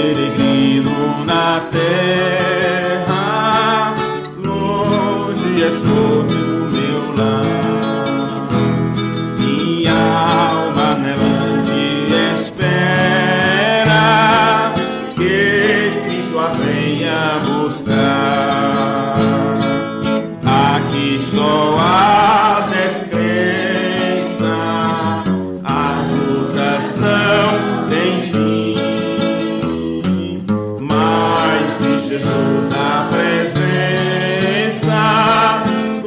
peregrino na terra, longe estou do meu lar. Minha alma anelante espera que Cristo a venha buscar. Aqui só há descrença, as lutas não têm fim, mas de Jesus a presença,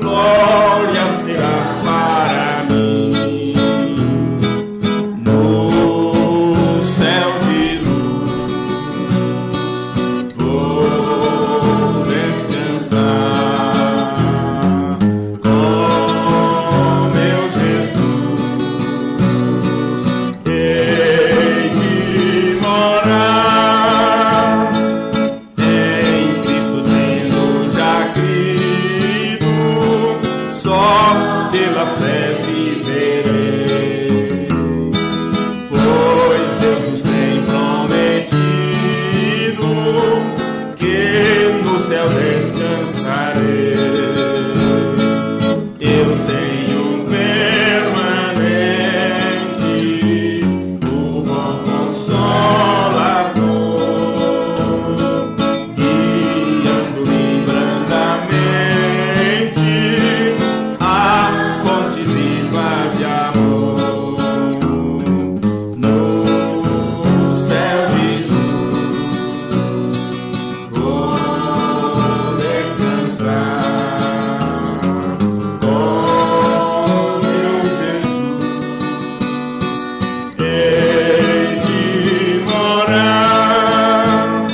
glória será para mim. No céu de luz vou descansar com meu Jesus. Hei de morar em Cristo, tendo já crido, só pela fé viverei, pois Deus nos tem prometido que no céu descansarei. Eu tenho permanente o bom Consolador, guiando-me brandamente a fonte viva de amor. No céu de luz vou descansar com meu Jesus. Hei de morar,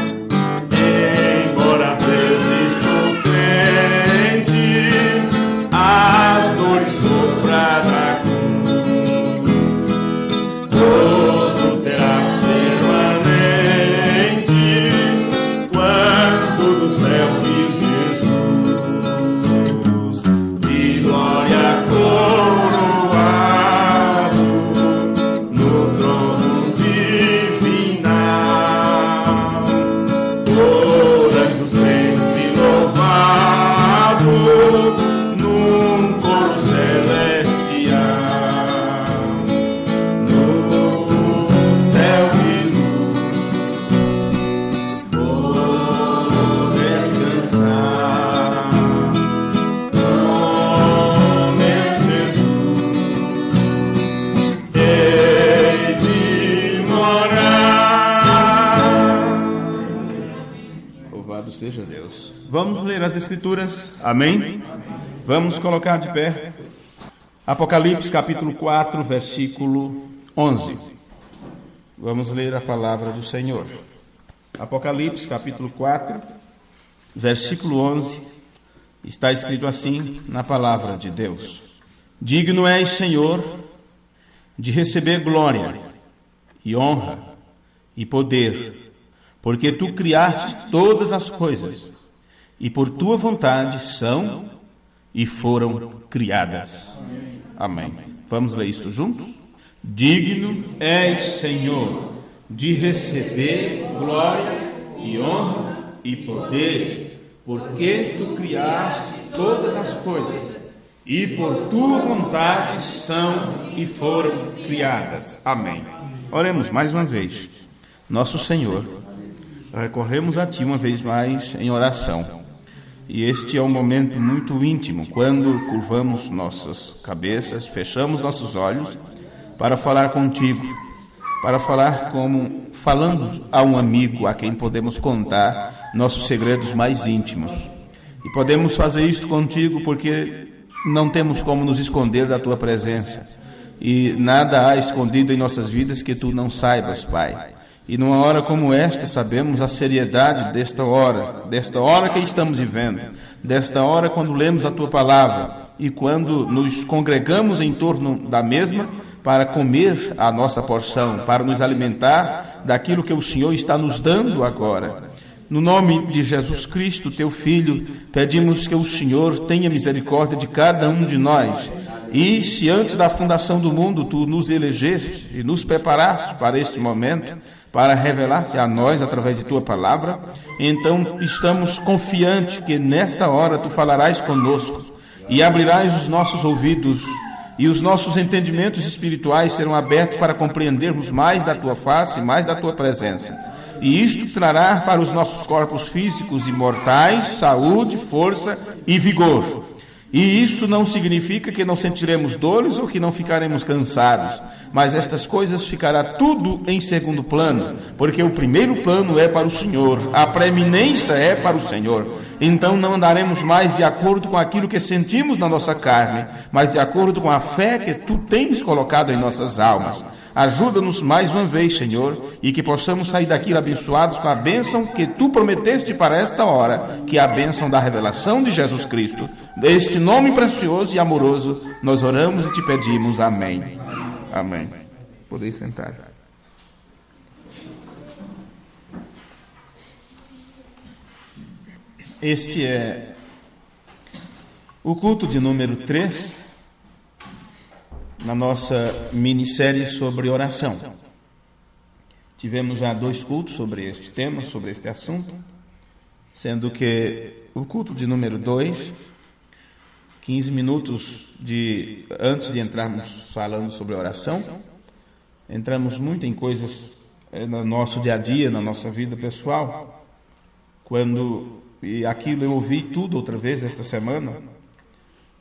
embora às vezes o crente as dores sofra da cruz, gozo terá permanente quando do céu vir Jesus, de glória coroado no trono divinal, por anjo sempre louvado num coro celestial. No céu de luz vou descansar com meu Jesus. Hei de morar. Louvado seja Deus. Vamos ler as Escrituras. Amém? Vamos colocar de pé. Apocalipse capítulo 4, versículo 11. Vamos ler a palavra do Senhor. Apocalipse capítulo 4, versículo 11. Está escrito assim na palavra de Deus: Digno és, Senhor, de receber glória e honra e poder, porque tu criaste todas as coisas, e por tua vontade são e foram criadas. Amém. Vamos ler isto juntos? Digno és, Senhor, de receber glória e honra e poder, porque tu criaste todas as coisas, e por tua vontade são e foram criadas. Amém. Oremos mais uma vez. Nosso Senhor, recorremos a Ti uma vez mais em oração. E este é um momento muito íntimo, quando curvamos nossas cabeças, fechamos nossos olhos para falar contigo, para falar como falando a um amigo a quem podemos contar nossos segredos mais íntimos. E podemos fazer isto contigo porque não temos como nos esconder da tua presença. E nada há escondido em nossas vidas que tu não saibas, Pai. E numa hora como esta, sabemos a seriedade desta hora que estamos vivendo, desta hora quando lemos a Tua Palavra e quando nos congregamos em torno da mesma para comer a nossa porção, para nos alimentar daquilo que o Senhor está nos dando agora. No nome de Jesus Cristo, Teu Filho, pedimos que o Senhor tenha misericórdia de cada um de nós E se antes da fundação do mundo tu nos elegeste e nos preparaste para este momento, para revelar-te a nós através de tua palavra, então estamos confiantes que nesta hora tu falarás conosco e abrirás os nossos ouvidos e os nossos entendimentos espirituais serão abertos para compreendermos mais da tua face, mais da tua presença. E isto trará para os nossos corpos físicos e mortais saúde, força e vigor. E isto não significa que não sentiremos dores ou que não ficaremos cansados, mas estas coisas ficará tudo em segundo plano, porque o primeiro plano é para o Senhor, a preeminência é para o Senhor. Então não andaremos mais de acordo com aquilo que sentimos na nossa carne, mas de acordo com a fé que tu tens colocado em nossas almas. Ajuda-nos mais uma vez, Senhor, e que possamos sair daqui abençoados com a bênção que tu prometeste para esta hora, que é a bênção da revelação de Jesus Cristo. Deste nome precioso e amoroso, nós oramos e te pedimos. Amém. Amém. Podeis sentar. Este é o culto de número 3 na nossa minissérie sobre oração. Tivemos já 2 cultos sobre este tema, sobre este assunto, sendo que o culto de número 2, 15 minutos antes de entrarmos falando sobre oração, entramos muito em coisas no nosso dia a dia, na nossa vida pessoal, e aquilo eu ouvi tudo outra vez esta semana,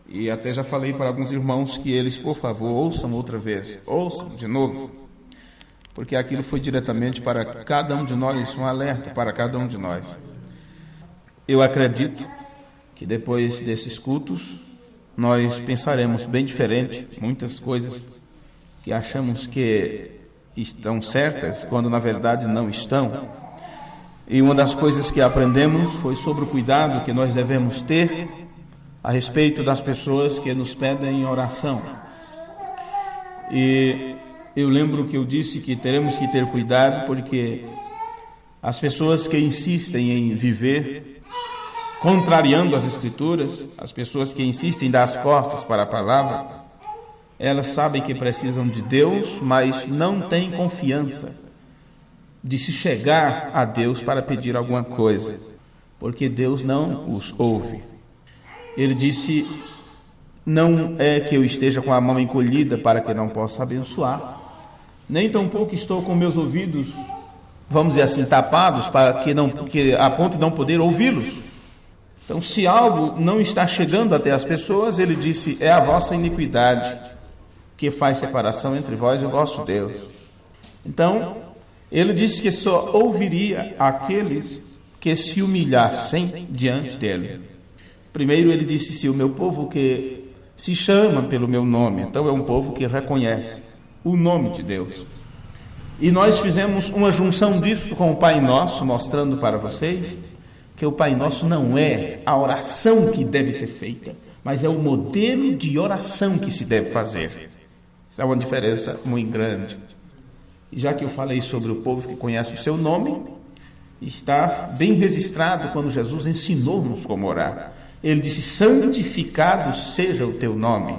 e até já falei para alguns irmãos que eles, por favor, ouçam outra vez, ouçam de novo, porque aquilo foi diretamente para cada um de nós, um alerta para cada um de nós. Eu acredito que depois desses cultos, nós pensaremos bem diferente, muitas coisas que achamos que estão certas, quando na verdade não estão. E uma das coisas que aprendemos foi sobre o cuidado que nós devemos ter a respeito das pessoas que nos pedem oração. E eu lembro que eu disse que teremos que ter cuidado, porque as pessoas que insistem em viver contrariando as Escrituras, as pessoas que insistem em dar as costas para a palavra, elas sabem que precisam de Deus, mas não têm confiança de se chegar a Deus para pedir alguma coisa, porque Deus não os ouve. Ele disse: não é que eu esteja com a mão encolhida para que não possa abençoar, nem tampouco estou com meus ouvidos, vamos dizer assim, tapados, para que a ponto de não poder ouvi-los. Então, se algo não está chegando até as pessoas, ele disse: é a vossa iniquidade que faz separação entre vós e o vosso Deus. Então, ele disse que só ouviria aqueles que se humilhassem diante dele. Primeiro ele disse: se o meu povo que se chama pelo meu nome, então é um povo que reconhece o nome de Deus. E nós fizemos uma junção disso com o Pai Nosso, mostrando para vocês que o Pai Nosso não é a oração que deve ser feita, mas é o modelo de oração que se deve fazer. Isso é uma diferença muito grande. E já que eu falei sobre o povo que conhece o seu nome, está bem registrado quando Jesus ensinou-nos como orar. Ele disse: santificado seja o teu nome.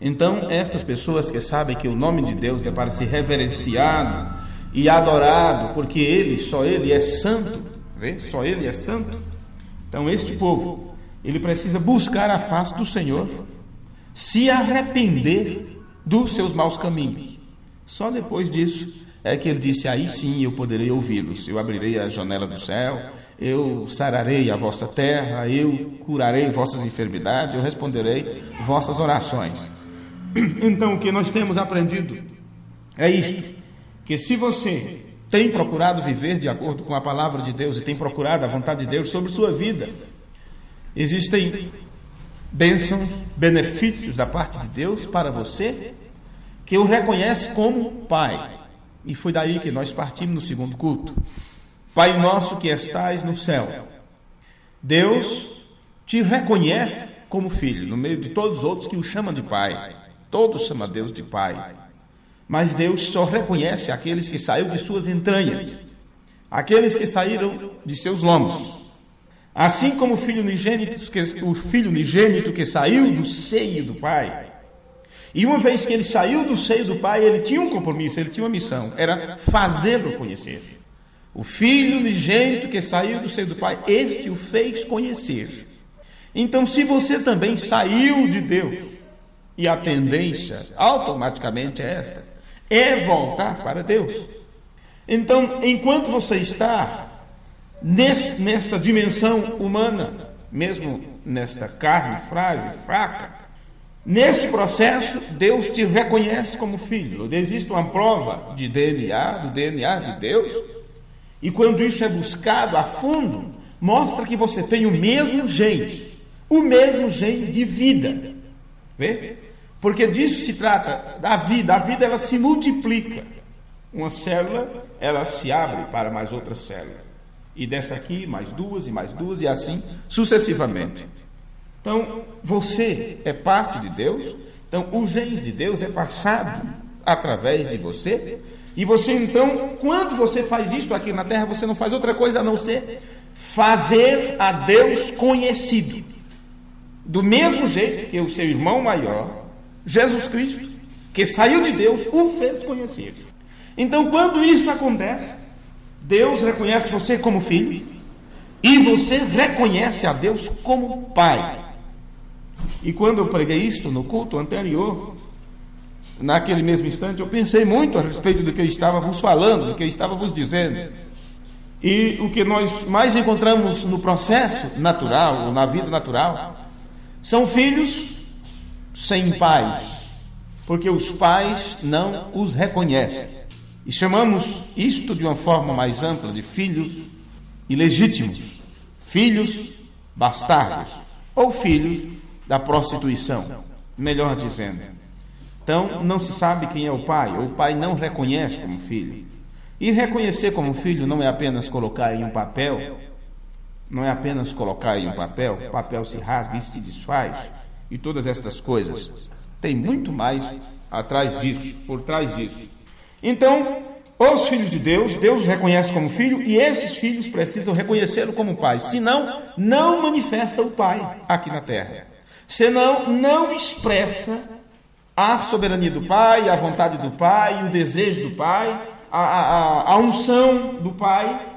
Então, estas pessoas que sabem que o nome de Deus é para ser reverenciado e adorado, porque só Ele é santo, só Ele é santo. Então, este povo, ele precisa buscar a face do Senhor, se arrepender dos seus maus caminhos. Só depois disso é que ele disse: aí sim eu poderei ouvi-los, eu abrirei a janela do céu, eu sararei a vossa terra, eu curarei vossas enfermidades, eu responderei vossas orações. Então, o que nós temos aprendido é isto, que se você tem procurado viver de acordo com a palavra de Deus e tem procurado a vontade de Deus sobre sua vida, existem bênçãos, benefícios da parte de Deus para você, que o reconhece como Pai. E foi daí que nós partimos no segundo culto. Pai nosso que estais no céu, Deus te reconhece como filho, no meio de todos os outros que o chamam de Pai. Todos chamam Deus de Pai. Mas Deus só reconhece aqueles que saíram de suas entranhas, aqueles que saíram de seus lombos. Assim como o filho unigênito que saiu do seio do Pai, E uma vez que ele saiu do seio do Pai, ele tinha um compromisso, ele tinha uma missão, era fazê-lo conhecer. O Filho unigênito que saiu do seio do Pai, este o fez conhecer. Então, se você também saiu de Deus, e a tendência automaticamente é esta, é voltar para Deus. Então, enquanto você está nesta dimensão humana, mesmo nesta carne frágil, fraca, neste processo, Deus te reconhece como filho. Existe uma prova de DNA, do DNA de Deus, e quando isso é buscado a fundo, mostra que você tem o mesmo gene de vida. Vê? Porque disso se trata da vida. A vida, ela se multiplica. Uma célula, ela se abre para mais outra célula. E dessa aqui, mais duas, e assim sucessivamente. Então, você é parte de Deus. Então, o gene de Deus é passado através de você. E você, então, quando você faz isso aqui na terra, você não faz outra coisa a não ser fazer a Deus conhecido. Do mesmo jeito que o seu irmão maior, Jesus Cristo, que saiu de Deus, o fez conhecer. Então, quando isso acontece, Deus reconhece você como filho e você reconhece a Deus como pai. E quando eu preguei isto no culto anterior, naquele mesmo instante, eu pensei muito a respeito do que eu estava vos falando, do que eu estava vos dizendo. E o que nós mais encontramos no processo natural, ou na vida natural, são filhos sem pais, porque os pais não os reconhecem. E chamamos isto de uma forma mais ampla de filhos ilegítimos, filhos bastardos, ou filhos da prostituição, melhor dizendo. Então, não se sabe quem é o pai, ou o pai não reconhece como filho. E reconhecer como filho não é apenas colocar em um papel, o papel se rasga e se desfaz, e todas estas coisas. Tem muito mais atrás disso, por trás disso. Então, os filhos de Deus, Deus os reconhece como filho, e esses filhos precisam reconhecê-lo como pai, senão não manifesta o pai aqui na terra. Senão não expressa a soberania do pai, a vontade do pai, o desejo do pai, a unção do pai.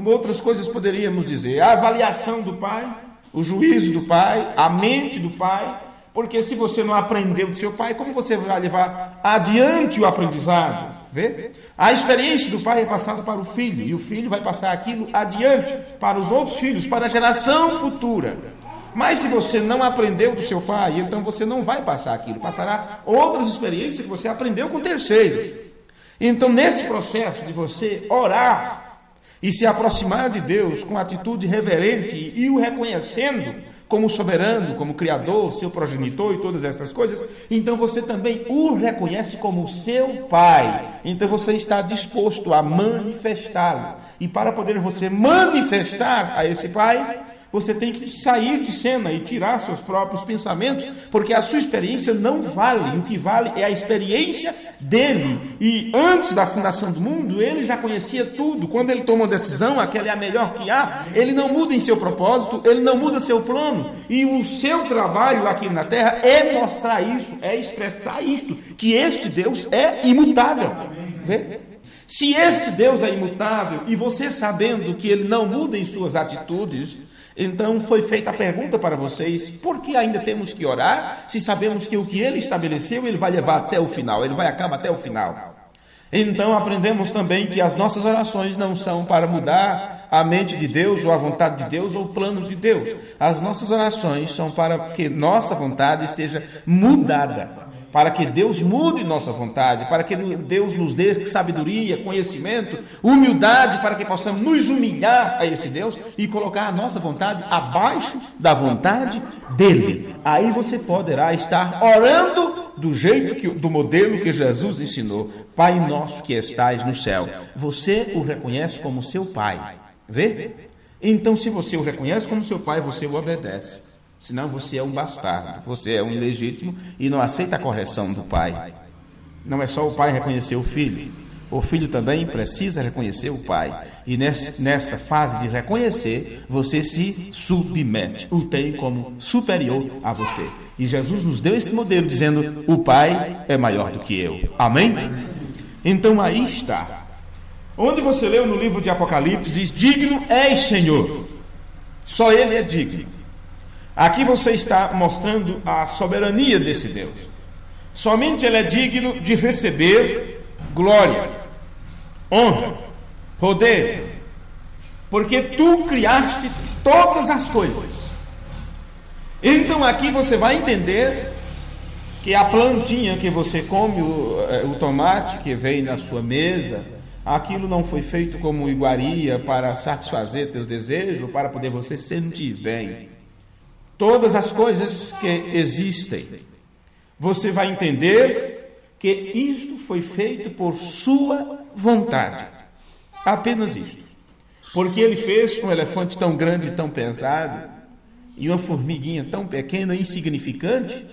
Outras coisas poderíamos dizer, a avaliação do pai, o juízo do pai, a mente do pai, porque se você não aprendeu do seu pai, como você vai levar adiante o aprendizado? Vê? A experiência do pai é passada para o filho, e o filho vai passar aquilo adiante para os outros filhos, para a geração futura. Mas se você não aprendeu do seu pai, então você não vai passar aquilo, passará outras experiências que você aprendeu com terceiros. Então, nesse processo de você orar e se aproximar de Deus com atitude reverente e o reconhecendo como soberano, como criador, seu progenitor e todas essas coisas, então você também o reconhece como seu pai. Então você está disposto a manifestá-lo. E para poder você manifestar a esse pai, você tem que sair de cena e tirar seus próprios pensamentos, porque a sua experiência não vale. O que vale é a experiência dele. E antes da fundação do mundo, ele já conhecia tudo. Quando ele toma uma decisão, aquela é a melhor que há, ele não muda em seu propósito, ele não muda seu plano. E o seu trabalho aqui na terra é mostrar isso, é expressar isto, que este Deus é imutável. Vê? Se este Deus é imutável, e você sabendo que ele não muda em suas atitudes, então foi feita a pergunta para vocês: por que ainda temos que orar, se sabemos que o que ele estabeleceu, ele vai levar até o final, ele vai acabar até o final? Então aprendemos também que as nossas orações não são para mudar a mente de Deus, ou a vontade de Deus, ou o plano de Deus. As nossas orações são para que nossa vontade seja mudada, para que Deus mude nossa vontade, para que Deus nos dê sabedoria, conhecimento, humildade, para que possamos nos humilhar a esse Deus e colocar a nossa vontade abaixo da vontade dele. Aí você poderá estar orando do jeito, do modelo que Jesus ensinou. Pai nosso que estais no céu. Você o reconhece como seu pai. Vê? Então, se você o reconhece como seu pai, você o obedece. Senão você é um bastardo, você é um ilegítimo e não aceita a correção do pai. Não é só o pai reconhecer o filho o filho também precisa reconhecer o pai. E nessa fase de reconhecer, você se submete, o tem como superior a você. E Jesus nos deu esse modelo, dizendo: o pai é maior do que eu. Amém? Então aí está. Onde você leu no livro de Apocalipse, diz: digno és, Senhor. Só Ele é digno. Aqui você está mostrando a soberania desse Deus. Somente Ele é digno de receber glória, honra, poder, porque Tu criaste todas as coisas. Então aqui você vai entender que a plantinha que você come, o tomate que vem na sua mesa, aquilo não foi feito como iguaria para satisfazer teus desejos, para poder você sentir bem. Todas as coisas que existem, você vai entender que isto foi feito por sua vontade. Apenas isto. Porque Ele fez um elefante tão grande e tão pesado, e uma formiguinha tão pequena e insignificante.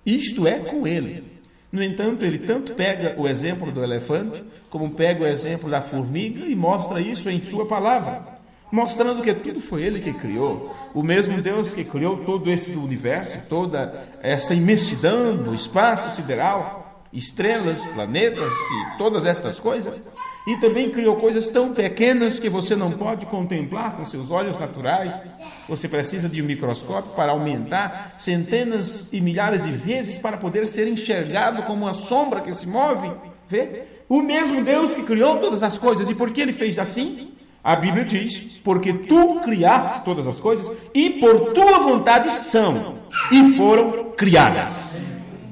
Isto é com Ele. No entanto, Ele tanto pega o exemplo do elefante, como pega o exemplo da formiga e mostra isso em sua palavra, mostrando que tudo foi Ele que criou. O mesmo Deus que criou todo esse universo, toda essa imensidão do espaço sideral, estrelas, planetas e todas estas coisas, e também criou coisas tão pequenas que você não pode contemplar com seus olhos naturais. Você precisa de um microscópio para aumentar centenas e milhares de vezes para poder ser enxergado como uma sombra que se move. Vê? O mesmo Deus que criou todas as coisas. E por que Ele fez assim? A Bíblia diz: porque Tu criaste todas as coisas e por Tua vontade são e foram criadas.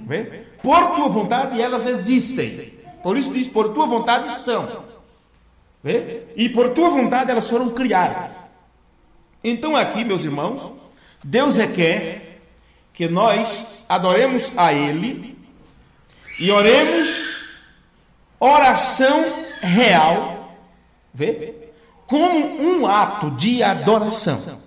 Vê? Por Tua vontade elas existem. Por isso diz: por Tua vontade são. Vê? E por Tua vontade elas foram criadas. Então aqui, meus irmãos, Deus requer que nós adoremos a Ele e oremos oração real, vê? Como um ato de adoração.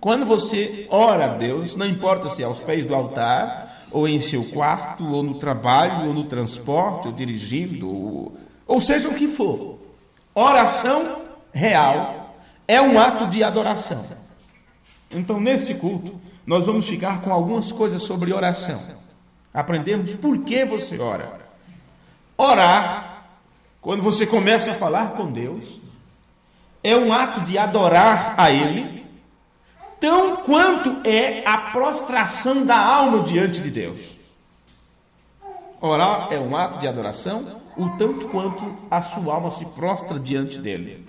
Quando você ora a Deus, não importa se é aos pés do altar, ou em seu quarto, ou no trabalho, ou no transporte, ou dirigindo, ou seja o que for, oração real é um ato de adoração. Então, neste culto, nós vamos ficar com algumas coisas sobre oração. Aprendemos por que você ora. Orar, quando você começa a falar com Deus, é um ato de adorar a Ele, tão quanto é a prostração da alma diante de Deus. Orar é um ato de adoração, o tanto quanto a sua alma se prostra diante dele.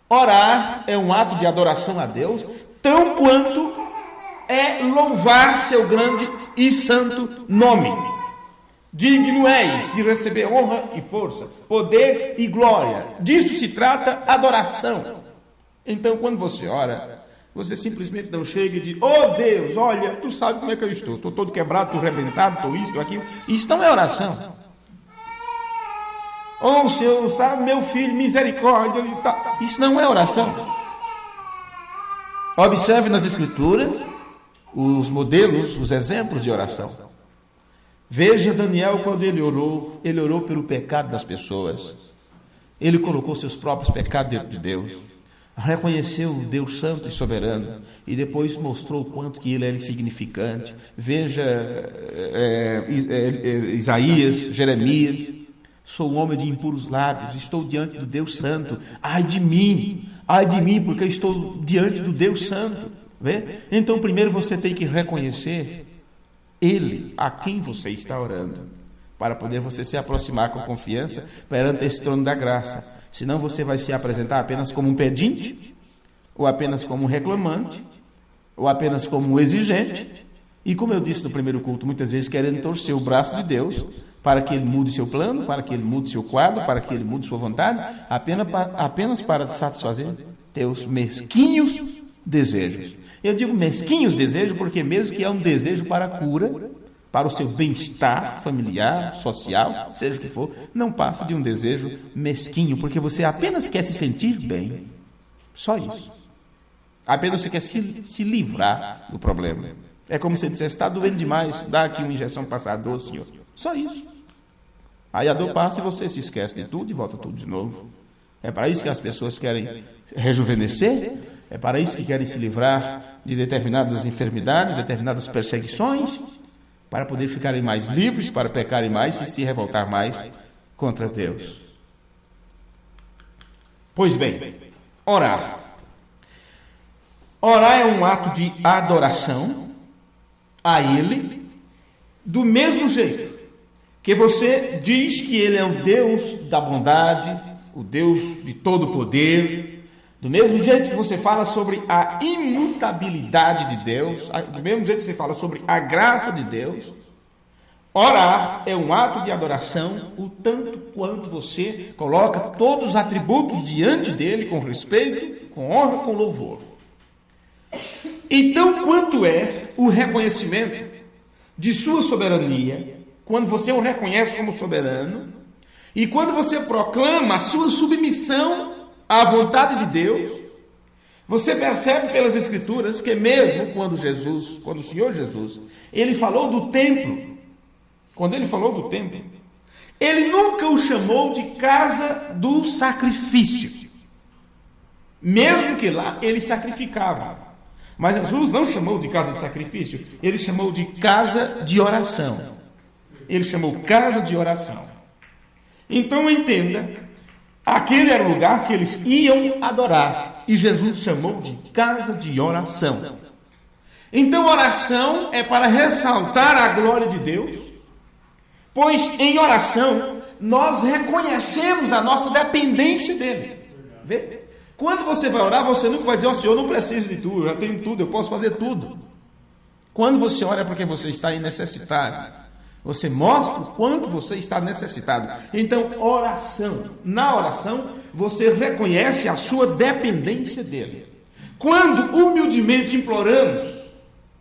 Orar é um ato de adoração a Deus, tão quanto é louvar seu grande e santo nome. Digno és de receber honra e força, poder e glória. Disso se trata adoração. Então, quando você ora, você simplesmente não chega e diz: oh Deus, olha, Tu sabes como é que eu estou. Estou todo quebrado, estou arrebentado, estou isso, estou aquilo. Isso não é oração. Oh Senhor, sabe, meu filho, misericórdia. Isso não é oração. Observe nas Escrituras os modelos, os exemplos de oração. Veja Daniel, quando ele orou pelo pecado das pessoas. Ele colocou seus próprios pecados diante de Deus, reconheceu o Deus santo e soberano, e depois mostrou o quanto que ele era insignificante. Veja Isaías, Jeremias: sou um homem de impuros lábios, estou diante do Deus santo. Ai de mim, porque eu estou diante do Deus santo. Vê? Então, primeiro você tem que reconhecer Ele, a quem você está orando, para poder você se aproximar com confiança perante esse trono da graça. Senão você vai se apresentar apenas como um pedinte, ou apenas como um reclamante, ou apenas como um exigente, e como eu disse no primeiro culto, muitas vezes querendo torcer o braço de Deus para que Ele mude seu plano, para que Ele mude seu quadro, para que Ele mude sua vontade, apenas para satisfazer teus mesquinhos desejos. Eu digo mesquinhos desejos porque mesmo que é um desejo para a cura, para o seu bem-estar familiar, social, seja o que for, não passa de um desejo mesquinho, porque você apenas quer se sentir bem. Só isso. Apenas você quer se livrar do problema. É como se dissesse: está doendo demais, dá aqui uma injeção para passar a dor, Senhor. Só isso. Aí a dor passa e você se esquece de tudo e volta tudo de novo. É para isso que as pessoas querem rejuvenescer, é para isso que querem se livrar de determinadas enfermidades, determinadas perseguições, para poder ficarem mais livres, para pecarem mais e se revoltar mais contra Deus. Pois bem, orar. Orar é um ato de adoração a Ele, do mesmo jeito que você diz que Ele é o Deus da bondade, o Deus de todo poder, do mesmo jeito que você fala sobre a imutabilidade de Deus, do mesmo jeito que você fala sobre a graça de Deus, orar é um ato de adoração, o tanto quanto você coloca todos os atributos diante dele com respeito, com honra, com louvor. Então, quanto é o reconhecimento de sua soberania, quando você o reconhece como soberano, e quando você proclama a sua submissão à vontade de Deus, você percebe pelas Escrituras que mesmo quando o Senhor Jesus, ele falou do templo, quando ele falou do templo, ele nunca o chamou de casa do sacrifício, mesmo que lá ele sacrificava. Mas Jesus não chamou de casa de sacrifício, ele chamou de casa de oração. Ele chamou casa de oração. Então entenda, aquele era o lugar que eles iam adorar, e Jesus chamou de casa de oração. Então oração é para ressaltar a glória de Deus, pois em oração nós reconhecemos a nossa dependência dele. Vê? Quando você vai orar, você nunca vai dizer, ó Senhor, eu não preciso de tudo, eu já tenho tudo, eu posso fazer tudo. Quando você ora é porque você está em necessidade. Você mostra o quanto você está necessitado. Então, oração. Na oração, você reconhece a sua dependência dele. Quando humildemente imploramos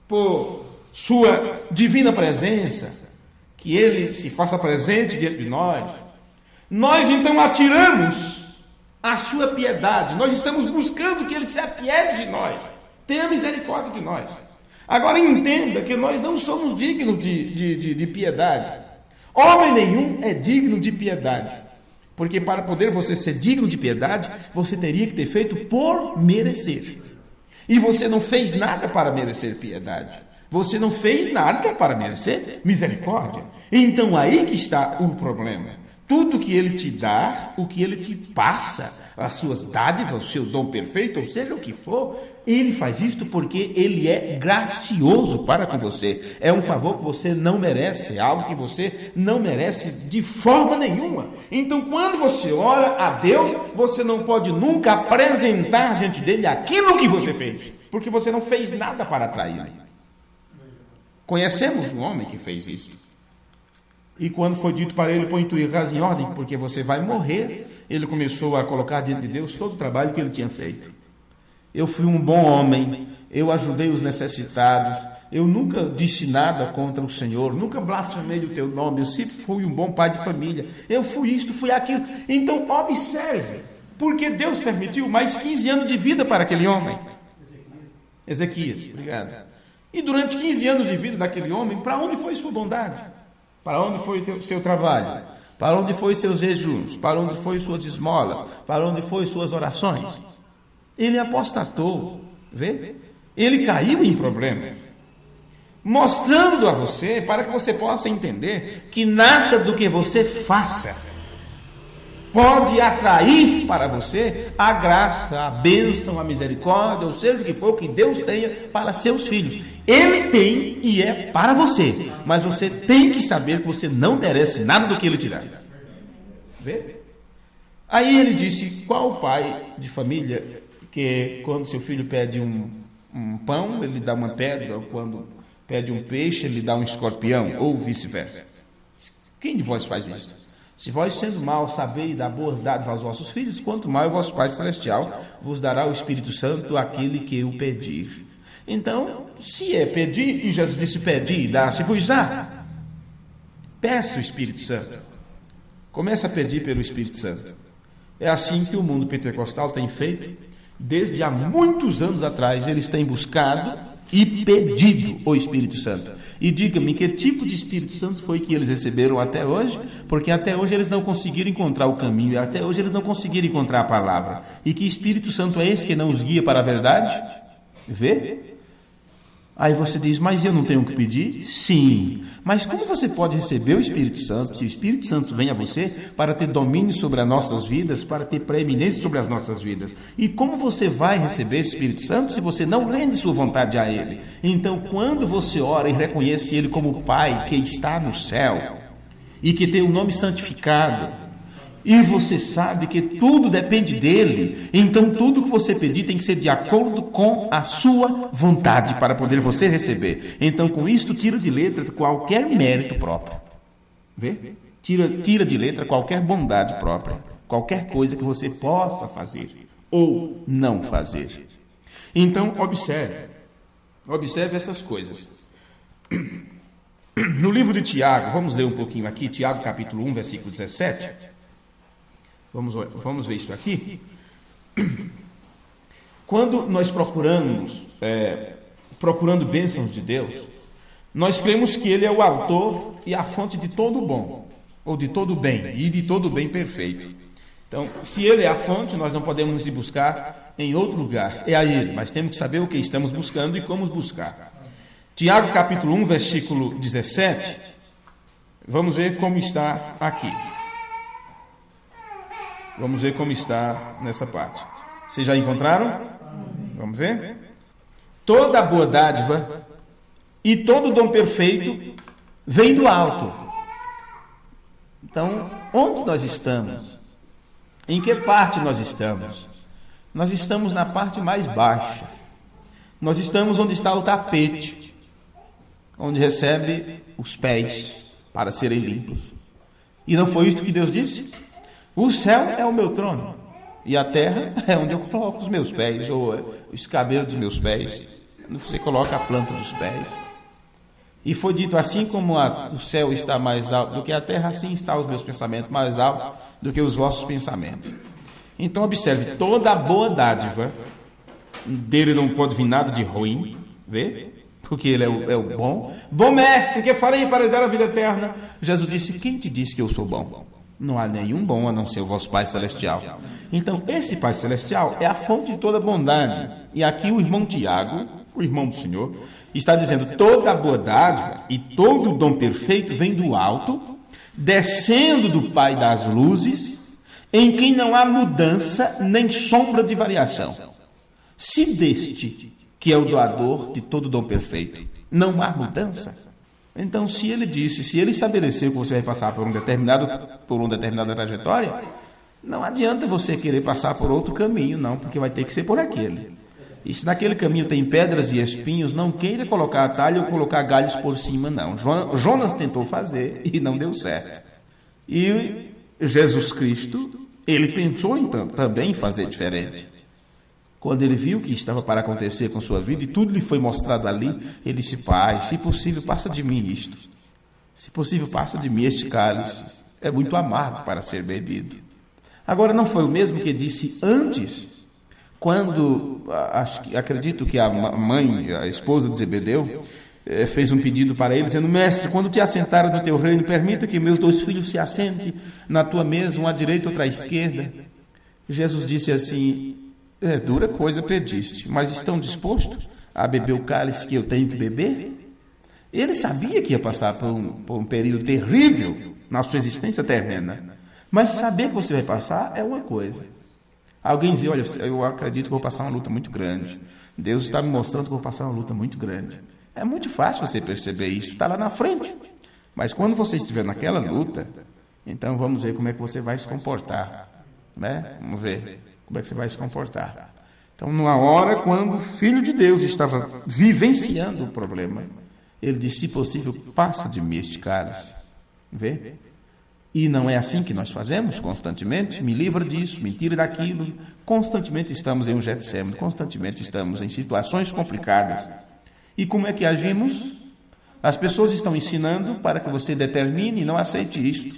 por sua divina presença, que ele se faça presente diante de nós, nós então atiramos a sua piedade. Nós estamos buscando que ele se apiede de nós, tenha misericórdia de nós. Agora entenda que nós não somos dignos de piedade. Homem nenhum é digno de piedade. Porque para poder você ser digno de piedade, você teria que ter feito por merecer. E você não fez nada para merecer piedade. Você não fez nada para merecer misericórdia. Então aí que está o problema. Tudo que ele te dá, o que ele te passa, as suas dádivas, o seu dom perfeito, ou seja o que for, ele faz isto porque ele é gracioso para com você. É um favor que você não merece, é algo que você não merece de forma nenhuma. Então, quando você ora a Deus, você não pode nunca apresentar diante dele aquilo que você fez, porque você não fez nada para atraí-lo. Conhecemos um homem que fez isto. E quando foi dito para ele, põe tua casa em ordem, porque você vai morrer, ele começou a colocar diante de Deus todo o trabalho que ele tinha feito. Eu fui um bom homem, eu ajudei os necessitados, eu nunca disse nada contra o Senhor, nunca blasfemei o teu nome, eu sempre fui um bom pai de família, eu fui isto, fui aquilo. Então observe, porque Deus permitiu mais 15 anos de vida para aquele homem. Ezequias, obrigado. E durante 15 anos de vida daquele homem, para onde foi sua bondade? Para onde foi o seu trabalho? Para onde foi seus jejuns? Para onde foi suas esmolas? Para onde foi suas orações? Ele apostatou, vê? Ele caiu em problemas. Mostrando a você, para que você possa entender que nada do que você faça pode atrair para você a graça, a bênção, a misericórdia, ou seja o que for que Deus tenha para seus filhos. Ele tem e é para você, mas você tem que saber que você não merece nada do que ele te dá. Vê? Aí ele disse, qual pai de família que quando seu filho pede um pão, ele dá uma pedra, ou quando pede um peixe, ele dá um escorpião, ou vice-versa? Quem de vós faz isso? Se vós, sendo mau, sabeis dar boas dádivas aos vossos filhos, quanto mais o vosso Pai Celestial vos dará o Espírito Santo àquele que o pedir. Então, se é pedir, e Jesus disse pedir e dá-se-vos-á, peça o Espírito Santo. Comece a pedir pelo Espírito Santo. É assim que o mundo pentecostal tem feito. Desde há muitos anos atrás, eles têm buscado e pedido o Espírito Santo. E diga-me, que tipo de Espírito Santo foi que eles receberam até hoje? Porque até hoje eles não conseguiram encontrar o caminho, e até hoje eles não conseguiram encontrar a palavra. E que Espírito Santo é esse que não os guia para a verdade? Vê? Aí você diz, mas eu não tenho o que pedir? Sim. Mas como você pode receber o Espírito Santo, se o Espírito Santo vem a você para ter domínio sobre as nossas vidas, para ter preeminência sobre as nossas vidas? E como você vai receber esse Espírito Santo se você não rende sua vontade a Ele? Então, quando você ora e reconhece Ele como Pai que está no céu e que tem o nome santificado, e você sabe que tudo depende dele, então tudo que você pedir tem que ser de acordo com a sua vontade para poder você receber. Então, com isto, tira de letra qualquer mérito próprio. Vê? Tira de letra qualquer bondade própria, qualquer coisa que você possa fazer ou não fazer. Então, observe essas coisas. No livro de Tiago, vamos ler um pouquinho aqui, Tiago capítulo 1, versículo 17. Vamos ver isso aqui. Quando nós procurando bênçãos de Deus, nós cremos que Ele é o autor e a fonte de todo o bom, ou de todo o bem, e de todo o bem perfeito. Então, se Ele é a fonte, nós não podemos ir buscar em outro lugar. É a Ele, mas temos que saber o que estamos buscando e como buscar. Tiago capítulo 1, versículo 17. Vamos ver como está aqui. Vamos ver como está nessa parte. Vocês já encontraram? Vamos ver? Toda boa dádiva e todo dom perfeito vem do alto. Então, onde nós estamos? Em que parte nós estamos? Nós estamos na parte mais baixa. Nós estamos onde está o tapete, onde recebe os pés para serem limpos. E não foi isto que Deus disse? O céu é o meu trono, e a terra é onde eu coloco os meus pés, ou os cabelos dos meus pés. Você coloca a planta dos pés. E foi dito, assim como o céu está mais alto do que a terra, assim está os meus pensamentos mais altos do que os vossos pensamentos. Então observe, toda a boa dádiva, dele não pode vir nada de ruim, vê? Porque ele é o bom. Bom mestre, que farei para dar a vida eterna? Jesus disse, quem te disse que eu sou bom? Não há nenhum bom a não ser o vosso Pai Celestial. Então, esse Pai Celestial é a fonte de toda bondade. E aqui o irmão Tiago, o irmão do Senhor, está dizendo, toda a boa dádiva e todo o dom perfeito vem do alto, descendo do Pai das luzes, em quem não há mudança nem sombra de variação. Se deste, que é o doador de todo o dom perfeito, não há mudança, então, se ele estabeleceu que você vai passar por uma determinada trajetória, não adianta você querer passar por outro caminho, não, porque vai ter que ser por aquele. E se naquele caminho tem pedras e espinhos, não queira colocar atalho ou colocar galhos por cima, não. Jonas tentou fazer e não deu certo. E Jesus Cristo, ele pensou então também em fazer diferente. Quando ele viu o que estava para acontecer com sua vida e tudo lhe foi mostrado ali, ele disse, Pai, se possível, passa de mim isto. Se possível, passa de mim este cálice. É muito amargo para ser bebido. Agora, não foi o mesmo que disse antes, quando, acredito que a mãe, a esposa de Zebedeu, fez um pedido para ele, dizendo, mestre, quando te assentares no teu reino, permita que meus 2 filhos se assentem na tua mesa, um à direita e outro à esquerda. Jesus disse assim, dura coisa pediste, mas estão dispostos a beber o cálice que eu tenho que beber? Ele sabia que ia passar por um período terrível na sua existência terrena, mas saber que você vai passar é uma coisa. Alguém diz, olha, eu acredito que vou passar uma luta muito grande. Deus está me mostrando que vou passar uma luta muito grande. É muito fácil você perceber isso, está lá na frente. Mas quando você estiver naquela luta, então vamos ver como é que você vai se comportar, né? Vamos ver como é que você vai se comportar. Então, numa hora, quando o Filho de Deus estava vivenciando o problema, ele disse, se possível, passa de mim este cálice. Vê? E não é assim que nós fazemos constantemente? Me livra disso, me tira daquilo. Constantemente estamos em um Getsemane, constantemente estamos em situações complicadas. E como é que agimos? As pessoas estão ensinando para que você determine e não aceite isto.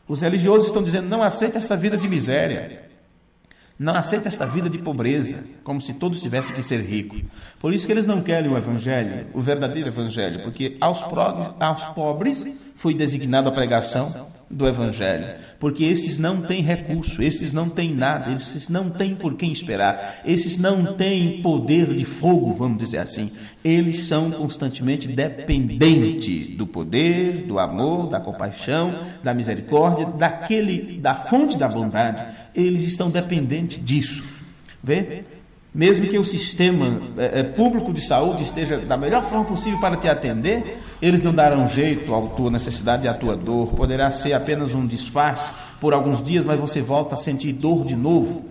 Os religiosos estão dizendo, não aceite essa vida de miséria. Não aceita esta vida de pobreza, como se todos tivessem que ser ricos. Por isso que eles não querem o evangelho, o verdadeiro evangelho, porque aos pobres foi designada a pregação do evangelho, porque esses não têm recurso, esses não têm nada, esses não têm por quem esperar, esses não têm poder de fogo, vamos dizer assim. Eles são constantemente dependentes do poder, do amor, da compaixão, da misericórdia, da fonte da bondade. Eles estão dependentes disso. Vê? Mesmo que o sistema público de saúde esteja da melhor forma possível para te atender, eles não darão jeito à tua necessidade e à tua dor. Poderá ser apenas um disfarce por alguns dias, mas você volta a sentir dor de novo.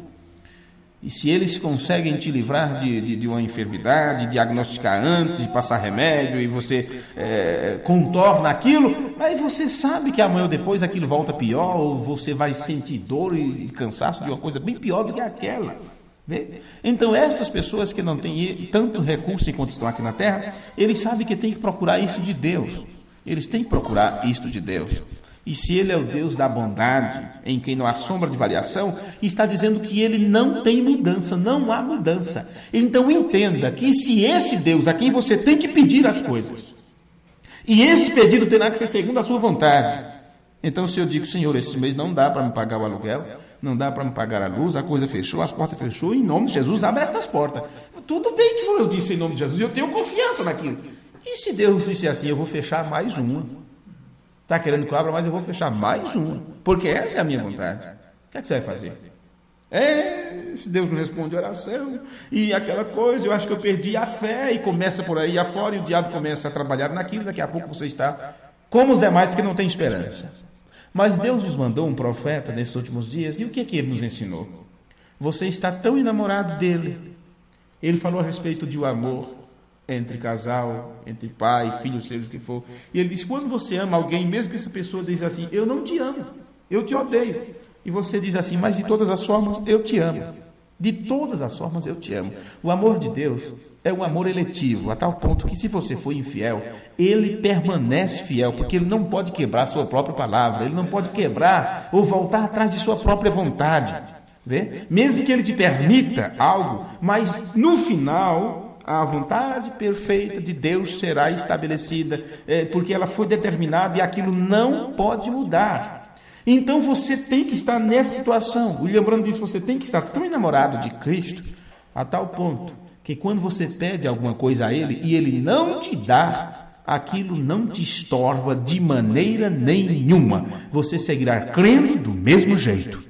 E se eles conseguem te livrar de uma enfermidade, diagnosticar antes, de passar remédio, e você contorna aquilo, aí você sabe que amanhã ou depois aquilo volta pior, ou você vai sentir dor e cansaço de uma coisa bem pior do que aquela. Vê? Então, estas pessoas que não têm tanto recurso enquanto estão aqui na terra, eles sabem que têm que procurar isso de Deus. Eles têm que procurar isto de Deus. E se Ele é o Deus da bondade, em quem não há sombra de variação, está dizendo que Ele não tem mudança, não há mudança. Então, entenda que se esse Deus a quem você tem que pedir as coisas, e esse pedido terá que ser segundo a sua vontade, então se eu digo, Senhor, esse mês não dá para me pagar o aluguel, não dá para me pagar a luz, a coisa fechou, as portas fechou, em nome de Jesus, abre estas portas. Tudo bem que eu disse em nome de Jesus, eu tenho confiança naquilo. E se Deus disse assim, eu vou fechar mais uma? Está querendo que eu abra, mas eu vou fechar mais uma, porque essa é a minha vontade. O que é que você vai fazer? Se Deus não responde a oração, e aquela coisa, eu acho que eu perdi a fé, e começa por aí afora, e o diabo começa a trabalhar naquilo, daqui a pouco você está como os demais que não têm esperança. Mas Deus nos mandou um profeta nesses últimos dias, e o que Ele nos ensinou? Você está tão enamorado dele. Ele falou a respeito de um amor entre casal, entre pai, filho, seja o que for. E ele disse, quando você ama alguém, mesmo que essa pessoa diz assim, eu não te amo, eu te odeio. E você diz assim, mas de todas as formas, eu te amo. De todas as formas, eu te amo. O amor de Deus é um amor eletivo, a tal ponto que se você for infiel, Ele permanece fiel, porque Ele não pode quebrar a sua própria palavra, Ele não pode quebrar ou voltar atrás de sua própria vontade. Vê? Mesmo que Ele te permita algo, mas no final, a vontade perfeita de Deus será estabelecida, porque ela foi determinada e aquilo não pode mudar. Então você tem que estar nessa situação. William Branham disse, você tem que estar tão enamorado de Cristo, a tal ponto que quando você pede alguma coisa a Ele e Ele não te dá, aquilo não te estorva de maneira nenhuma. Você seguirá crendo do mesmo jeito.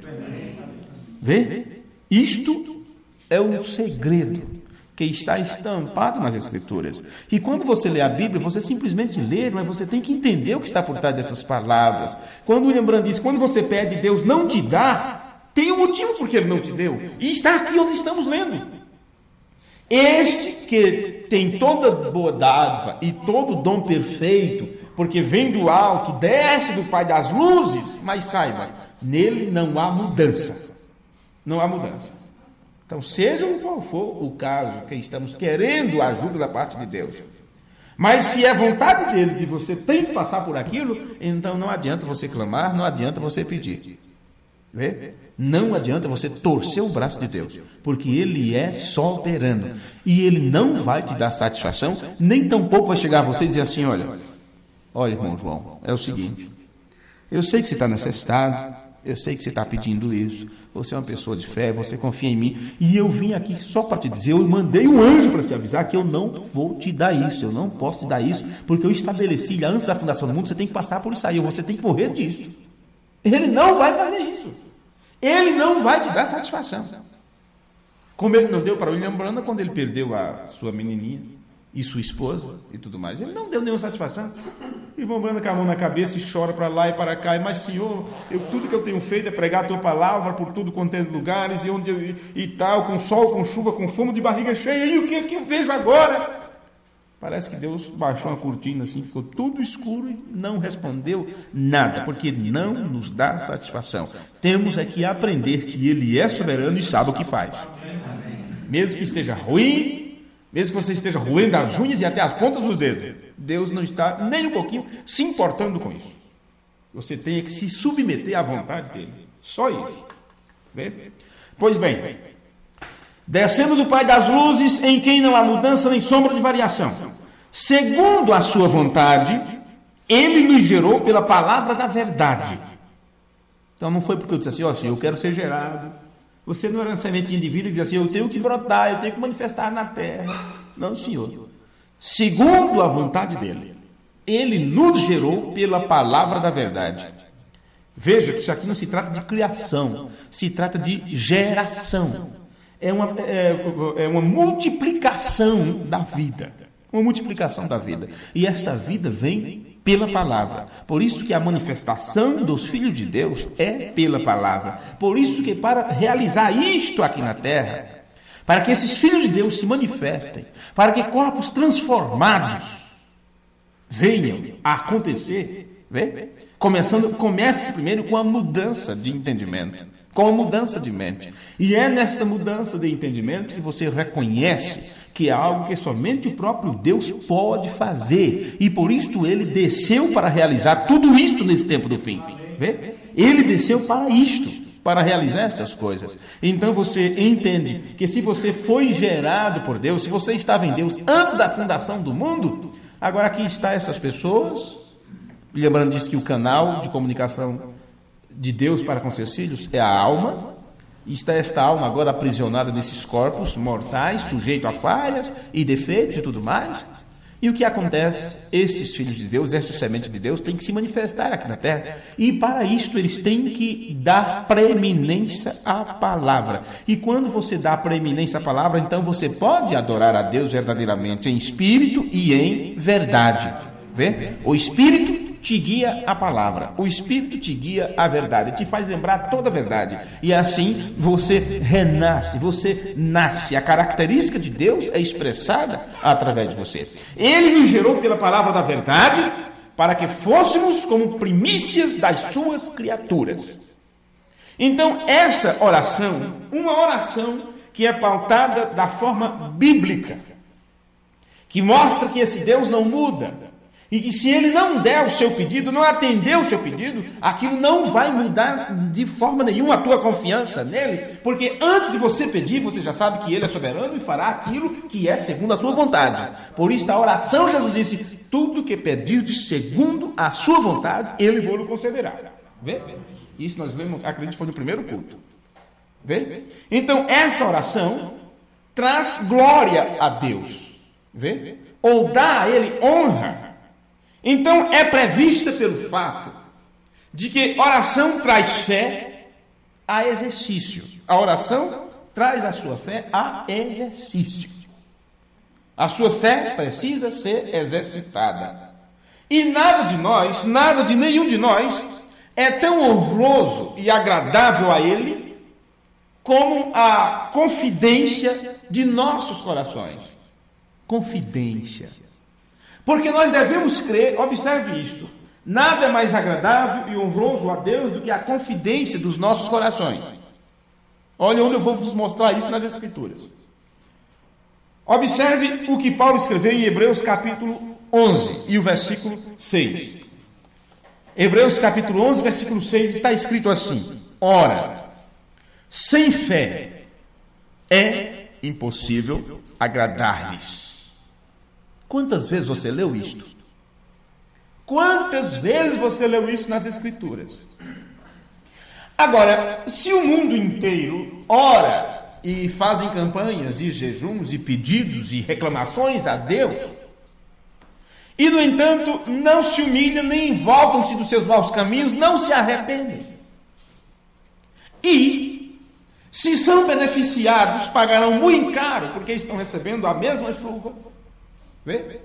Vê? Isto é o segredo que está estampado nas Escrituras. E quando você lê a Bíblia, você simplesmente lê, mas você tem que entender o que está por trás dessas palavras. Quando William Branham diz, quando você pede e Deus não te dá, tem um motivo por que Ele não te deu. E está aqui onde estamos lendo. Este que tem toda boa dádiva e todo dom perfeito, porque vem do alto, desce do Pai das luzes, mas saiba, nele não há mudança. Não há mudança. Então, seja qual for o caso que estamos querendo a ajuda da parte de Deus, mas se é vontade dele de você tem que passar por aquilo, então não adianta você clamar, não adianta você pedir. Vê? Não adianta você torcer o braço de Deus, porque Ele é soberano e Ele não vai te dar satisfação, nem tampouco vai chegar a você e dizer assim, olha, irmão João, é o seguinte, eu sei que você está necessitado, eu sei que você está pedindo isso, você é uma pessoa de fé, você confia em mim, e eu vim aqui só para te dizer, eu mandei um anjo para te avisar que eu não vou te dar isso, eu não posso te dar isso, porque eu estabeleci, antes da fundação do mundo, você tem que passar por isso aí, você tem que morrer disso. Ele não vai fazer isso. Ele não vai te dar satisfação. Como ele não deu para William Branham quando ele perdeu a sua menininha e sua esposa e tudo mais. Ele não deu nenhuma satisfação. O irmão Branham com a mão na cabeça e chora para lá e para cá. Mas, Senhor, tudo que eu tenho feito é pregar a Tua palavra por tudo quanto é lugares e tal, com sol, com chuva, com fome, de barriga cheia. E o que é que eu vejo agora? Parece que Deus baixou uma cortina assim, ficou tudo escuro e não respondeu nada, porque Ele não nos dá satisfação. Temos é que aprender que Ele é soberano e sabe o que faz. Mesmo que esteja ruim, mesmo que você esteja roendo as unhas e até as pontas dos dedos, Deus não está nem um pouquinho se importando com isso. Você tem que se submeter à vontade dEle. Só isso. Vê? Pois bem, descendo do Pai das luzes, em quem não há mudança nem sombra de variação, segundo a sua vontade, ele nos gerou pela palavra da verdade. Então não foi porque eu disse assim, ó Senhor, eu quero ser gerado. Você não era uma sementinha de vida que dizia assim, eu tenho que brotar, eu tenho que manifestar na terra. Não, Senhor. Segundo a vontade dele, ele nos gerou pela palavra da verdade. Veja que isso aqui não se trata de criação, se trata de geração. É uma multiplicação da vida. Uma multiplicação da vida. E esta vida vem pela palavra. Por isso que a manifestação dos filhos de Deus é pela palavra. Por isso que para realizar isto aqui na terra, para que esses filhos de Deus se manifestem, para que corpos transformados venham a acontecer, vê? Comece primeiro com a mudança de entendimento, com a mudança de mente. E é nessa mudança de entendimento que você reconhece que é algo que somente o próprio Deus pode fazer. E por isso ele desceu para realizar tudo isto nesse tempo do fim. Vê? Ele desceu para isto, para realizar estas coisas. Então você entende que se você foi gerado por Deus, se você estava em Deus antes da fundação do mundo, agora aqui está essas pessoas. Lembrando disso que o canal de comunicação de Deus para com seus filhos é a alma. E está esta alma agora aprisionada nesses corpos mortais, sujeito a falhas e defeitos e tudo mais. E o que acontece? Estes filhos de Deus, esta semente de Deus, têm que se manifestar aqui na terra. E para isto eles têm que dar preeminência à palavra. E quando você dá preeminência à palavra, então você pode adorar a Deus verdadeiramente em espírito e em verdade. Vê? O espírito te guia a palavra, o Espírito te guia a verdade, te faz lembrar toda a verdade, e assim você renasce, você nasce, a característica de Deus é expressada através de você. Ele nos gerou pela palavra da verdade, para que fôssemos como primícias das suas criaturas. Então essa oração, uma oração que é pautada da forma bíblica, que mostra que esse Deus não muda, e que se ele não der o seu pedido, não atender o seu pedido, aquilo não vai mudar de forma nenhuma a tua confiança nele, porque antes de você pedir, você já sabe que ele é soberano e fará aquilo que é segundo a sua vontade. Por isso a oração, Jesus disse, tudo que pedirdes segundo a sua vontade, ele vos concederá. Vê? Isso nós lemos, acredito que foi no primeiro culto. Vê? Então essa oração traz glória a Deus. Vê? Ou dá a ele honra. Então é prevista pelo fato de que oração traz fé a exercício. A oração traz a sua fé a exercício. A sua fé precisa ser exercitada. E nada de nós, nada de nenhum de nós é tão honroso e agradável a ele como a confidência de nossos corações. Confidência. Porque nós devemos crer, observe isto, nada é mais agradável e honroso a Deus do que a confidência dos nossos corações. Olha onde eu vou vos mostrar isso nas Escrituras. Observe o que Paulo escreveu em Hebreus capítulo 11 e o versículo 6. Hebreus capítulo 11, versículo 6 está escrito assim: ora, sem fé é impossível agradar-lhes. Quantas vezes você leu isto? Quantas vezes você leu isso nas Escrituras? Agora, se o mundo inteiro ora e fazem campanhas e jejuns e pedidos e reclamações a Deus, e no entanto não se humilham nem voltam-se dos seus maus caminhos, não se arrependem, e se são beneficiados, pagarão muito caro, porque estão recebendo a mesma chuva. Vê?